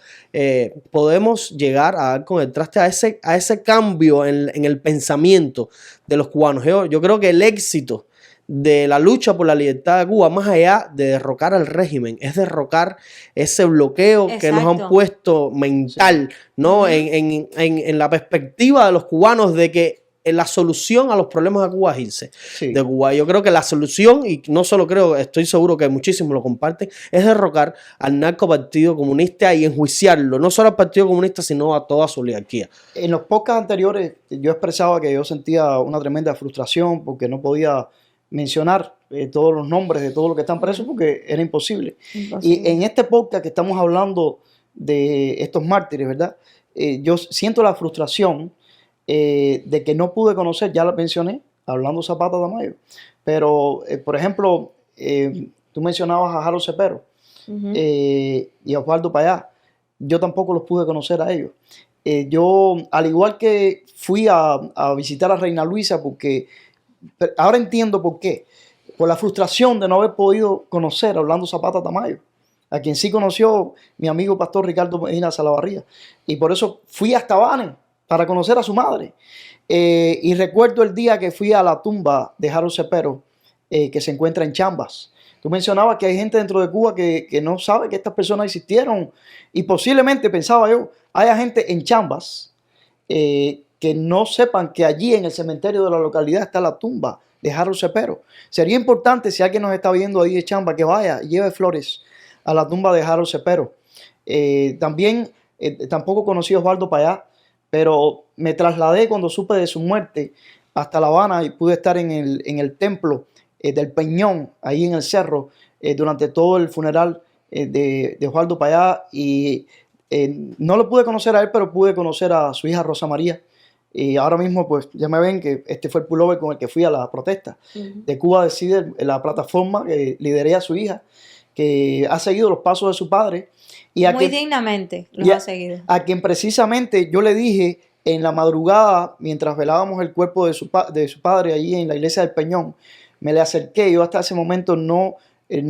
podemos llegar a dar con el traste a ese cambio en el pensamiento de los cubanos. Yo creo que el éxito de la lucha por la libertad de Cuba, más allá de derrocar al régimen, es derrocar ese bloqueo que nos han puesto mental, ¿no? En la perspectiva de los cubanos de que la solución a los problemas de Cuba es irse de Cuba. Yo creo que la solución, y no solo creo, estoy seguro que muchísimos lo comparten, es derrocar al narco Partido Comunista y enjuiciarlo, no solo al Partido Comunista, sino a toda su oligarquía. En los podcasts anteriores yo expresaba que yo sentía una tremenda frustración porque no podía mencionar todos los nombres de todos los que están presos porque era imposible. Y en este podcast que estamos hablando de estos mártires, ¿verdad? Yo siento la frustración de que no pude conocer, ya la mencioné, hablando Zapata Tamayo, pero por ejemplo, tú mencionabas a Jaro Cepero y a Osvaldo Payá. Yo tampoco los pude conocer a ellos. Yo, al igual que fui a visitar a Reina Luisa, porque ahora entiendo por qué. Por la frustración de no haber podido conocer a Orlando Zapata Tamayo, a quien sí conoció mi amigo pastor Ricardo Medina Salavarría. Y por eso fui hasta Banes para conocer a su madre. Y recuerdo el día que fui a la tumba de Jaro Cepero, que se encuentra en Chambas. Tú mencionabas que hay gente dentro de Cuba que no sabe que estas personas existieron. Y posiblemente, pensaba yo, haya gente en Chambas que no sepan que allí en el cementerio de la localidad está la tumba de Jaro Cepero. Sería importante, si alguien nos está viendo ahí de Chamba, que vaya y lleve flores a la tumba de Jaro Cepero. También, tampoco conocí a Osvaldo Payá, pero me trasladé cuando supe de su muerte hasta La Habana y pude estar en el templo del Peñón, ahí en el cerro, durante todo el funeral de Osvaldo Payá. Y no lo pude conocer a él, pero pude conocer a su hija Rosa María. Y ahora mismo, pues, ya me ven que este fue el pullover con el que fui a la protesta de Cuba Decide, la plataforma que lideré a su hija, que ha seguido los pasos de su padre. Y muy dignamente los ha seguido. A quien precisamente yo le dije en la madrugada, mientras velábamos el cuerpo de su padre allí en la iglesia del Peñón, me le acerqué. Yo hasta ese momento no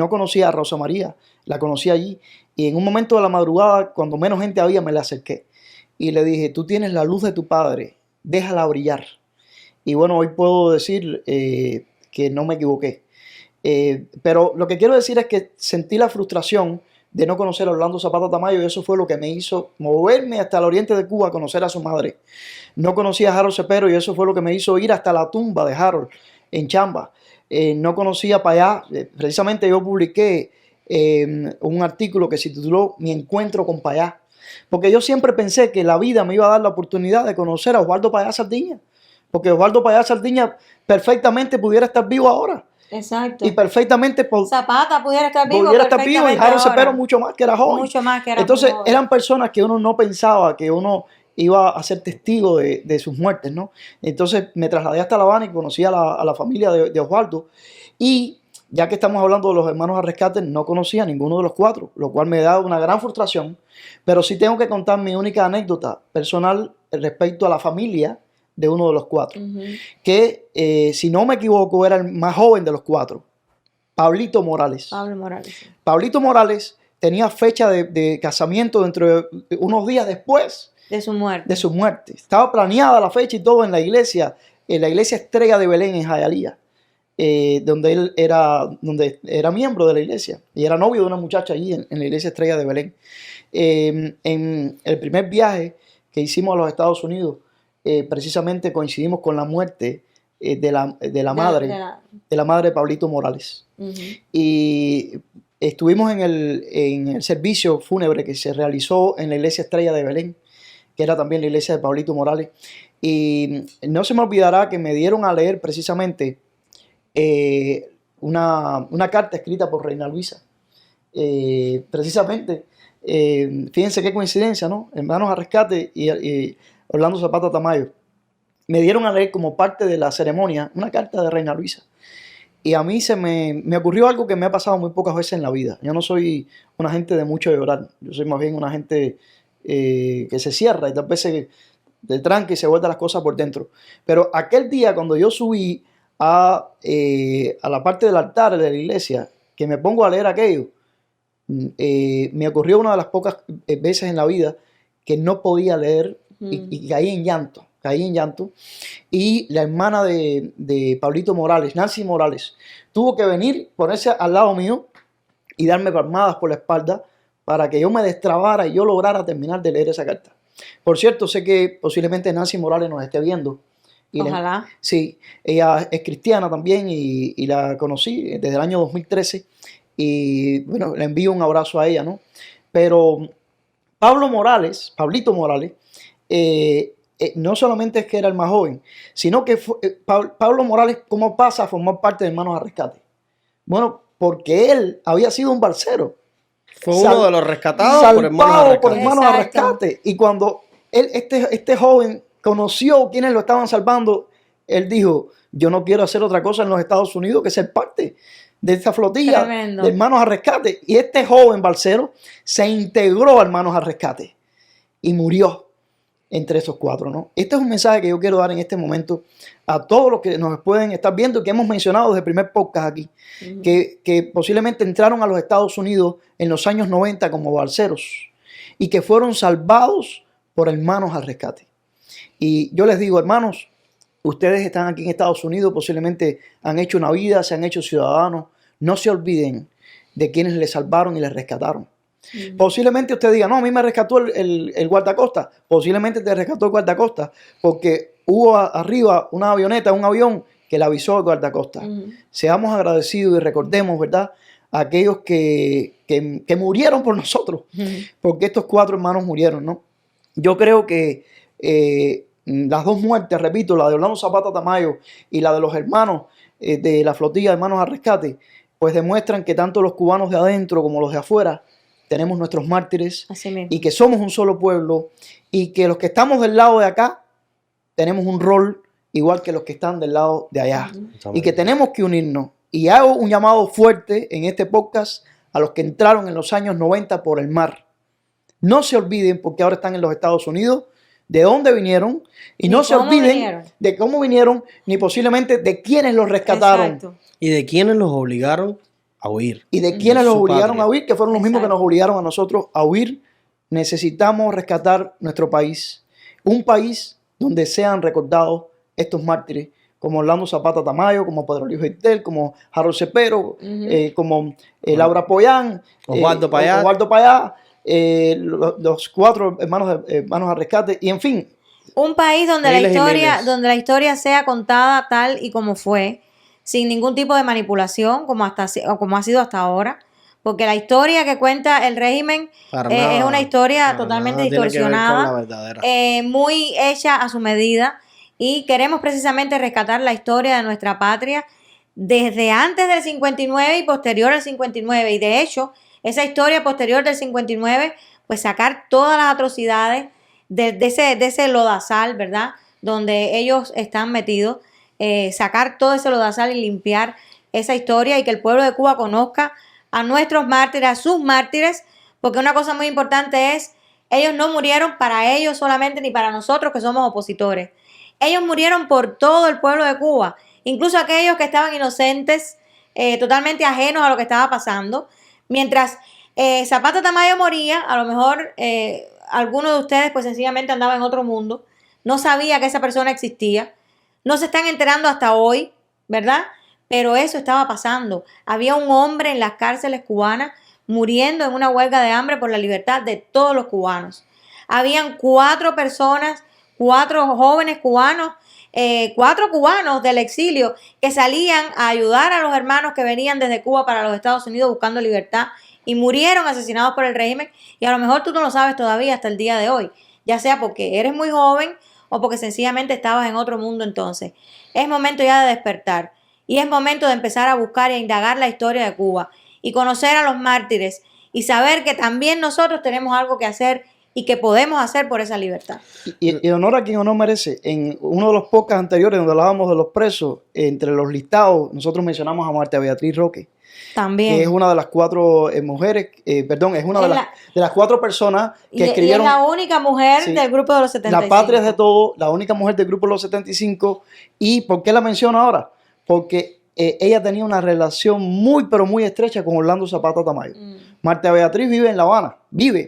conocía a Rosa María, la conocí allí. Y en un momento de la madrugada, cuando menos gente había, me le acerqué. Y le dije, tú tienes la luz de tu padre, déjala brillar. Y bueno, hoy puedo decir que no me equivoqué. Pero lo que quiero decir es que sentí la frustración de no conocer a Orlando Zapata Tamayo, y eso fue lo que me hizo moverme hasta el oriente de Cuba a conocer a su madre. No conocía a Harold Cepero, y eso fue lo que me hizo ir hasta la tumba de Harold en Chamba. No conocía para allá. Precisamente yo publiqué un artículo que se tituló Mi encuentro con Payá, porque yo siempre pensé que la vida me iba a dar la oportunidad de conocer a Osvaldo Payá Sardiña, porque Osvaldo Payá Sardiña perfectamente pudiera estar vivo ahora. Exacto. Y perfectamente Zapata pudiera estar vivo. pudiera estar vivo, y perfectamente Harold ahora. Cepero mucho más, que era joven. Mucho más que era Entonces, muy joven. eran personas que uno no pensaba que uno iba a ser testigo de sus muertes, ¿no? Entonces, me trasladé hasta La Habana y conocí a la familia de Osvaldo. Y ya que estamos hablando de los hermanos al rescate, no conocía a ninguno de los cuatro, lo cual me da una gran frustración. Pero sí tengo que contar mi única anécdota personal respecto a la familia de uno de los cuatro, que si no me equivoco era el más joven de los cuatro, Pablito Morales. Pablo Morales. Sí. Pablito Morales tenía fecha de casamiento dentro de unos días después De su muerte. de su muerte. Estaba planeada la fecha y todo en la iglesia Estrella de Belén en Hialeah, donde él era miembro de la iglesia y era novio de una muchacha allí en la iglesia Estrella de Belén. En el primer viaje que hicimos a los Estados Unidos, precisamente coincidimos con la muerte de la madre de Pablito Morales. Y estuvimos en el servicio fúnebre que se realizó en la iglesia Estrella de Belén, que era también la iglesia de Pablito Morales. Y no se me olvidará que me dieron a leer precisamente una carta escrita por Reina Luisa. Precisamente, fíjense qué coincidencia, ¿no? Hermanos al Rescate y Orlando Zapata Tamayo me dieron a leer como parte de la ceremonia una carta de Reina Luisa. Y a mí me ocurrió algo que me ha pasado muy pocas veces en la vida. Yo no soy una gente de mucho llorar. Yo soy más bien una gente que se cierra y tal vez se tranca y se vuelta las cosas por dentro. Pero aquel día cuando yo subí a la parte del altar de la iglesia, que me pongo a leer aquello, me ocurrió una de las pocas veces en la vida que no podía leer y caí en llanto. Y la hermana de Pablito Morales, Nancy Morales, tuvo que venir, ponerse al lado mío y darme palmadas por la espalda para que yo me destrabara y yo lograra terminar de leer esa carta. Por cierto, sé que posiblemente Nancy Morales nos esté viendo. Ojalá. Sí, ella es cristiana también y la conocí desde el año 2013 y bueno, le envío un abrazo a ella, ¿no? Pero Pablito Morales, no solamente es que era el más joven, sino que Pablo Morales, ¿cómo pasa a formar parte de Hermanos al Rescate? Bueno, porque él había sido un balsero. Fue uno de los rescatados por Hermanos al Rescate. Y cuando este joven conoció quiénes lo estaban salvando, él dijo, yo no quiero hacer otra cosa en los Estados Unidos que ser parte de esta flotilla de Hermanos al Rescate. Y este joven balsero se integró a Hermanos al Rescate y murió entre esos cuatro, ¿no? Este es un mensaje que yo quiero dar en este momento a todos los que nos pueden estar viendo y que hemos mencionado desde el primer podcast aquí, que posiblemente entraron a los Estados Unidos en los años 90 como balseros y que fueron salvados por Hermanos al Rescate. Y yo les digo, hermanos, ustedes están aquí en Estados Unidos, posiblemente han hecho una vida, se han hecho ciudadanos. No se olviden de quienes les salvaron y les rescataron. Posiblemente usted diga, no, a mí me rescató el guardacosta. Posiblemente te rescató el guardacosta porque hubo arriba una avioneta, un avión que le avisó al guardacosta. Seamos agradecidos y recordemos, ¿verdad?, a aquellos que murieron por nosotros, porque estos cuatro hermanos murieron, ¿no? Yo creo que las dos muertes, repito, la de Orlando Zapata Tamayo y la de los hermanos de la flotilla de Hermanos al Rescate, pues demuestran que tanto los cubanos de adentro como los de afuera tenemos nuestros mártires y que somos un solo pueblo y que los que estamos del lado de acá tenemos un rol igual que los que están del lado de allá y que tenemos que unirnos. Y hago un llamado fuerte en este podcast a los que entraron en los años 90 por el mar. No se olviden, porque ahora están en los Estados Unidos, de dónde vinieron y no se olviden de cómo vinieron ni posiblemente de quiénes los rescataron. Exacto. Y de quiénes los obligaron a huir. Y de quienes los obligaron a huir, que fueron los mismos que nos obligaron a nosotros a huir. Necesitamos rescatar nuestro país. Un país donde sean recordados estos mártires, como Orlando Zapata Tamayo, como Pedro Luis Heitel, como Harold Cepero, como Laura Pollán, Osvaldo Payá, los cuatro hermanos al rescate, y en fin. Un país donde la historia sea contada tal y como fue, sin ningún tipo de manipulación, como ha sido hasta ahora, porque la historia que cuenta el régimen es una historia totalmente distorsionada, muy hecha a su medida, y queremos precisamente rescatar la historia de nuestra patria desde antes del 59 y posterior al 59. Y de hecho, esa historia posterior del 59, pues sacar todas las atrocidades de ese lodazal, ¿verdad? Donde ellos están metidos, sacar todo ese lodazal y limpiar esa historia y que el pueblo de Cuba conozca a nuestros mártires, a sus mártires, porque una cosa muy importante es, ellos no murieron para ellos solamente ni para nosotros que somos opositores. Ellos murieron por todo el pueblo de Cuba, incluso aquellos que estaban inocentes, totalmente ajenos a lo que estaba pasando. Mientras Zapata Tamayo moría, a lo mejor algunos de ustedes pues sencillamente andaba en otro mundo, no sabía que esa persona existía, no se están enterando hasta hoy, ¿verdad? Pero eso estaba pasando. Había un hombre en las cárceles cubanas muriendo en una huelga de hambre por la libertad de todos los cubanos. Habían 4 personas, 4 jóvenes cubanos, 4 cubanos del exilio que salían a ayudar a los hermanos que venían desde Cuba para los Estados Unidos buscando libertad y murieron asesinados por el régimen, y a lo mejor tú no lo sabes todavía hasta el día de hoy, ya sea porque eres muy joven o porque sencillamente estabas en otro mundo entonces. Es momento ya de despertar. Y es momento de empezar a buscar y a indagar la historia de Cuba y conocer a los mártires y saber que también nosotros tenemos algo que hacer y que podemos hacer por esa libertad. Y honor a quien honor merece. En uno de los podcasts anteriores donde hablábamos de los presos, entre los listados, nosotros mencionamos a Marta Beatriz Roque. También. Que es una de las 4 mujeres, perdón, es una de las 4 personas que escribieron. Y es la única mujer del grupo de los 75. La patria es de todo, la única mujer del grupo de los 75. ¿Y por qué la menciono ahora? Porque ella tenía una relación muy, pero muy estrecha con Orlando Zapata Tamayo. Marta Beatriz vive en La Habana,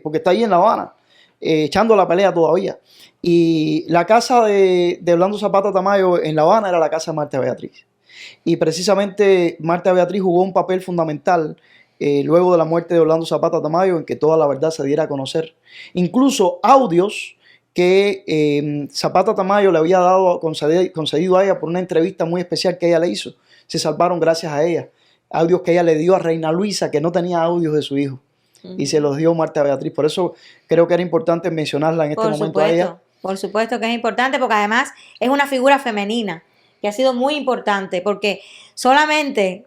porque está ahí en La Habana, echando la pelea todavía. Y la casa de Orlando Zapata Tamayo en La Habana era la casa de Marta Beatriz. Y precisamente Marta Beatriz jugó un papel fundamental luego de la muerte de Orlando Zapata Tamayo en que toda la verdad se diera a conocer. Incluso audios que Zapata Tamayo le había dado concedido a ella por una entrevista muy especial que ella le hizo. Se salvaron gracias a ella. Audios que ella le dio a Reina Luisa, que no tenía audios de su hijo. Y se los dio Marta Beatriz. Por eso creo que era importante mencionarla en este momento a ella. Por supuesto que es importante, porque además es una figura femenina que ha sido muy importante, porque solamente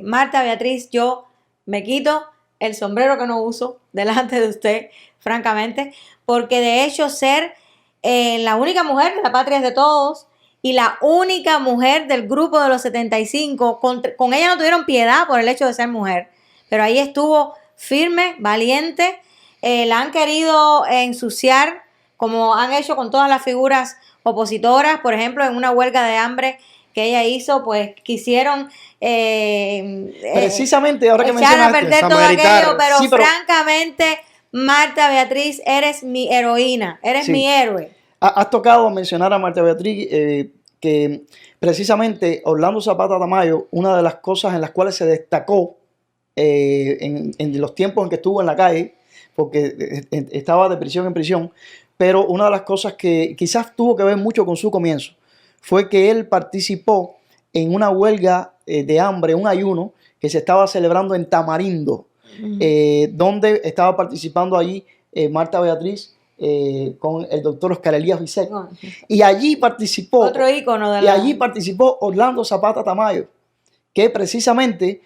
Marta Beatriz, yo me quito el sombrero que no uso delante de usted, francamente, porque de hecho ser la única mujer de la patria es de todos y la única mujer del grupo de los 75, con ella no tuvieron piedad por el hecho de ser mujer, pero ahí estuvo firme, valiente, la han querido ensuciar como han hecho con todas las figuras opositoras, por ejemplo, en una huelga de hambre que ella hizo, pues quisieron precisamente ahora que echar a perder todo aquello, pero, sí, pero francamente, Marta Beatriz, eres mi heroína, eres mi héroe. Has tocado mencionar a Marta Beatriz, que precisamente Orlando Zapata Tamayo, una de las cosas en las cuales se destacó en los tiempos en que estuvo en la calle, porque estaba de prisión en prisión, pero una de las cosas que quizás tuvo que ver mucho con su comienzo fue que él participó en una huelga de hambre, un ayuno que se estaba celebrando en Tamarindo, donde estaba participando allí Marta Beatriz con el doctor Oscar Elías Bisset. Y allí participó, otro ícono de allí participó Orlando Zapata Tamayo, que precisamente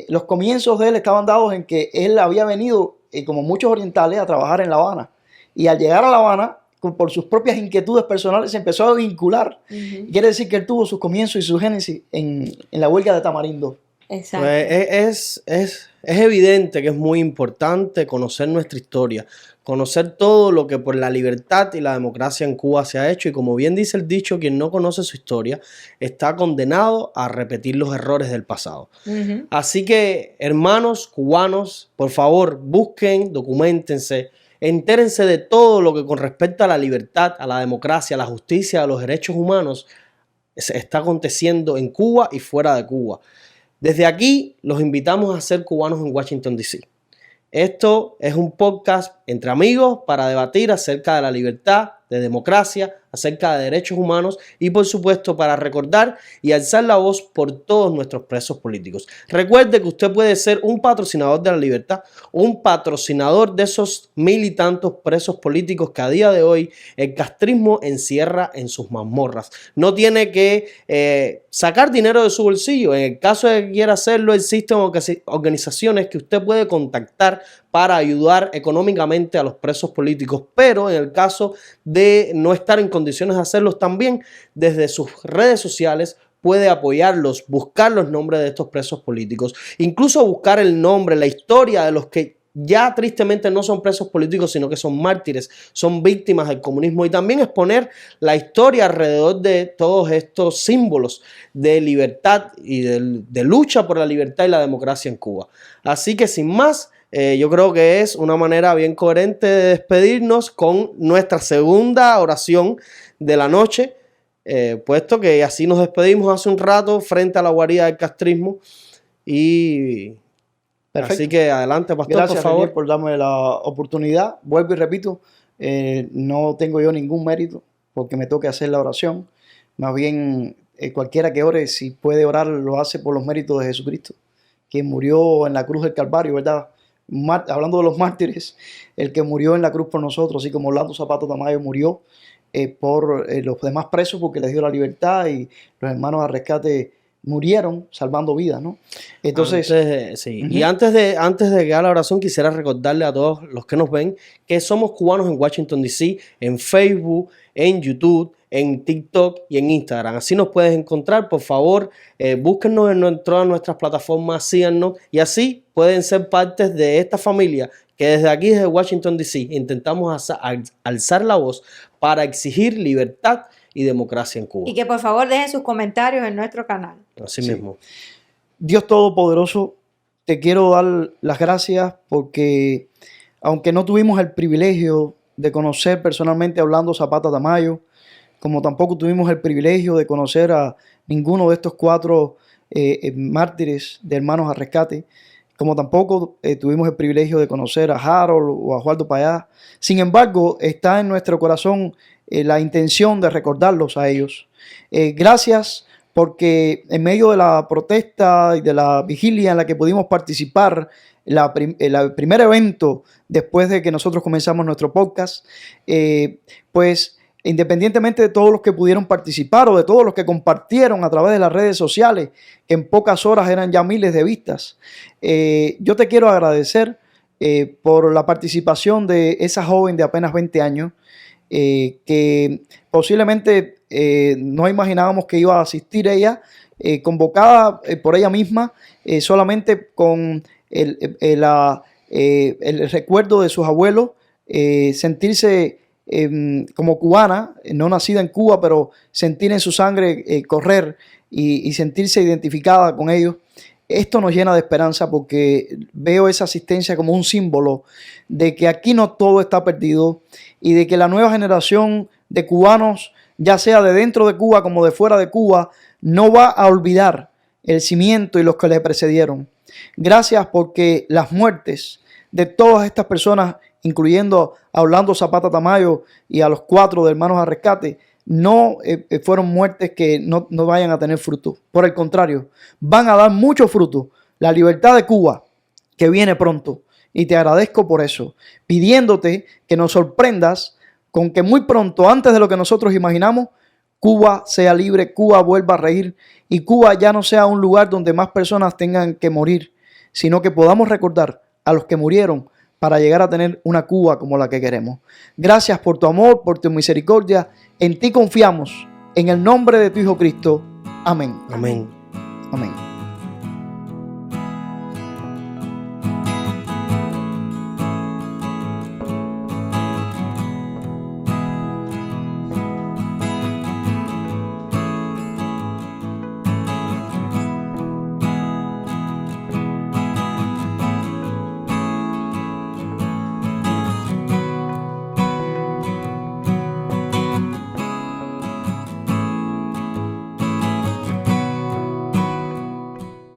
los comienzos de él estaban dados en que él había venido, como muchos orientales, a trabajar en La Habana. Y al llegar a La Habana, por sus propias inquietudes personales, se empezó a vincular. Quiere decir que él tuvo sus comienzos y su génesis en la huelga de Tamarindo. Exacto. Pues es evidente que es muy importante conocer nuestra historia, conocer todo lo que por la libertad y la democracia en Cuba se ha hecho, y como bien dice el dicho, quien no conoce su historia está condenado a repetir los errores del pasado. Así que, hermanos cubanos, por favor, busquen, documentense, entérense de todo lo que con respecto a la libertad, a la democracia, a la justicia, a los derechos humanos se está aconteciendo en Cuba y fuera de Cuba. Desde aquí los invitamos a ser cubanos en Washington, D.C. Esto es un podcast entre amigos para debatir acerca de la libertad, de democracia, acerca de derechos humanos y por supuesto para recordar y alzar la voz por todos nuestros presos políticos. Recuerde que usted puede ser un patrocinador de la libertad, un patrocinador de esos mil y tantos presos políticos que a día de hoy el castrismo encierra en sus mazmorras. No tiene que sacar dinero de su bolsillo. En el caso de que quiera hacerlo, existen organizaciones que usted puede contactar para ayudar económicamente a los presos políticos, pero en el caso de no estar en condiciones de hacerlos, también desde sus redes sociales puede apoyarlos, buscar los nombres de estos presos políticos, incluso buscar el nombre, la historia de los que ya tristemente no son presos políticos, sino que son mártires, son víctimas del comunismo, y también exponer la historia alrededor de todos estos símbolos de libertad y de lucha por la libertad y la democracia en Cuba. Así que sin más, yo creo que es una manera bien coherente de despedirnos con nuestra segunda oración de la noche, puesto que así nos despedimos hace un rato frente a la guarida del castrismo. Y perfecto. Así que adelante, pastor, gracias, por favor. Renier, por darme la oportunidad. Vuelvo y repito, no tengo yo ningún mérito porque me toque hacer la oración. Más bien, cualquiera que ore, si puede orar, lo hace por los méritos de Jesucristo, quien murió en la cruz del Calvario, ¿verdad? Hablando de los mártires, el que murió en la cruz por nosotros, así como Orlando Zapata Tamayo murió por los demás presos porque les dio la libertad, y los hermanos al rescate murieron salvando vidas, ¿no? Entonces, Y antes de que haga la oración, quisiera recordarle a todos los que nos ven que somos cubanos en Washington, D.C., en Facebook, en YouTube, en TikTok y en Instagram. Así nos puedes encontrar. Por favor, búsquennos en todas nuestras plataformas, síganos, y así pueden ser partes de esta familia que desde aquí, desde Washington, D.C., intentamos alzar la voz para exigir libertad y democracia en Cuba. Y que por favor dejen sus comentarios en nuestro canal. Así mismo. Dios Todopoderoso, te quiero dar las gracias porque aunque no tuvimos el privilegio de conocer personalmente a Orlando Zapata Tamayo, como tampoco tuvimos el privilegio de conocer a ninguno de estos 4 mártires de Hermanos al Rescate, como tampoco tuvimos el privilegio de conocer a Harold o a Juardo Payá. Sin embargo, está en nuestro corazón la intención de recordarlos a ellos. Gracias porque en medio de la protesta y de la vigilia en la que pudimos participar, el primer evento después de que nosotros comenzamos nuestro podcast, pues independientemente de todos los que pudieron participar o de todos los que compartieron a través de las redes sociales, que en pocas horas eran ya miles de vistas, yo te quiero agradecer por la participación de esa joven de apenas 20 años, que posiblemente no imaginábamos que iba a asistir ella, convocada por ella misma, solamente con el recuerdo de sus abuelos, sentirse como cubana, no nacida en Cuba, pero sentir en su sangre correr y sentirse identificada con ellos. Esto nos llena de esperanza porque veo esa asistencia como un símbolo de que aquí no todo está perdido y de que la nueva generación de cubanos, ya sea de dentro de Cuba como de fuera de Cuba, no va a olvidar el cimiento y los que le precedieron. Gracias porque las muertes de todas estas personas, incluyendo a Orlando Zapata Tamayo y a los 4 de Hermanos al Rescate, no fueron muertes que no vayan a tener fruto. Por el contrario, van a dar mucho fruto. La libertad de Cuba, que viene pronto. Y te agradezco por eso, pidiéndote que nos sorprendas con que muy pronto, antes de lo que nosotros imaginamos, Cuba sea libre, Cuba vuelva a reír y Cuba ya no sea un lugar donde más personas tengan que morir, sino que podamos recordar a los que murieron para llegar a tener una Cuba como la que queremos. Gracias por tu amor, por tu misericordia. En ti confiamos. En el nombre de tu Hijo Cristo. Amén. Amén. Amén.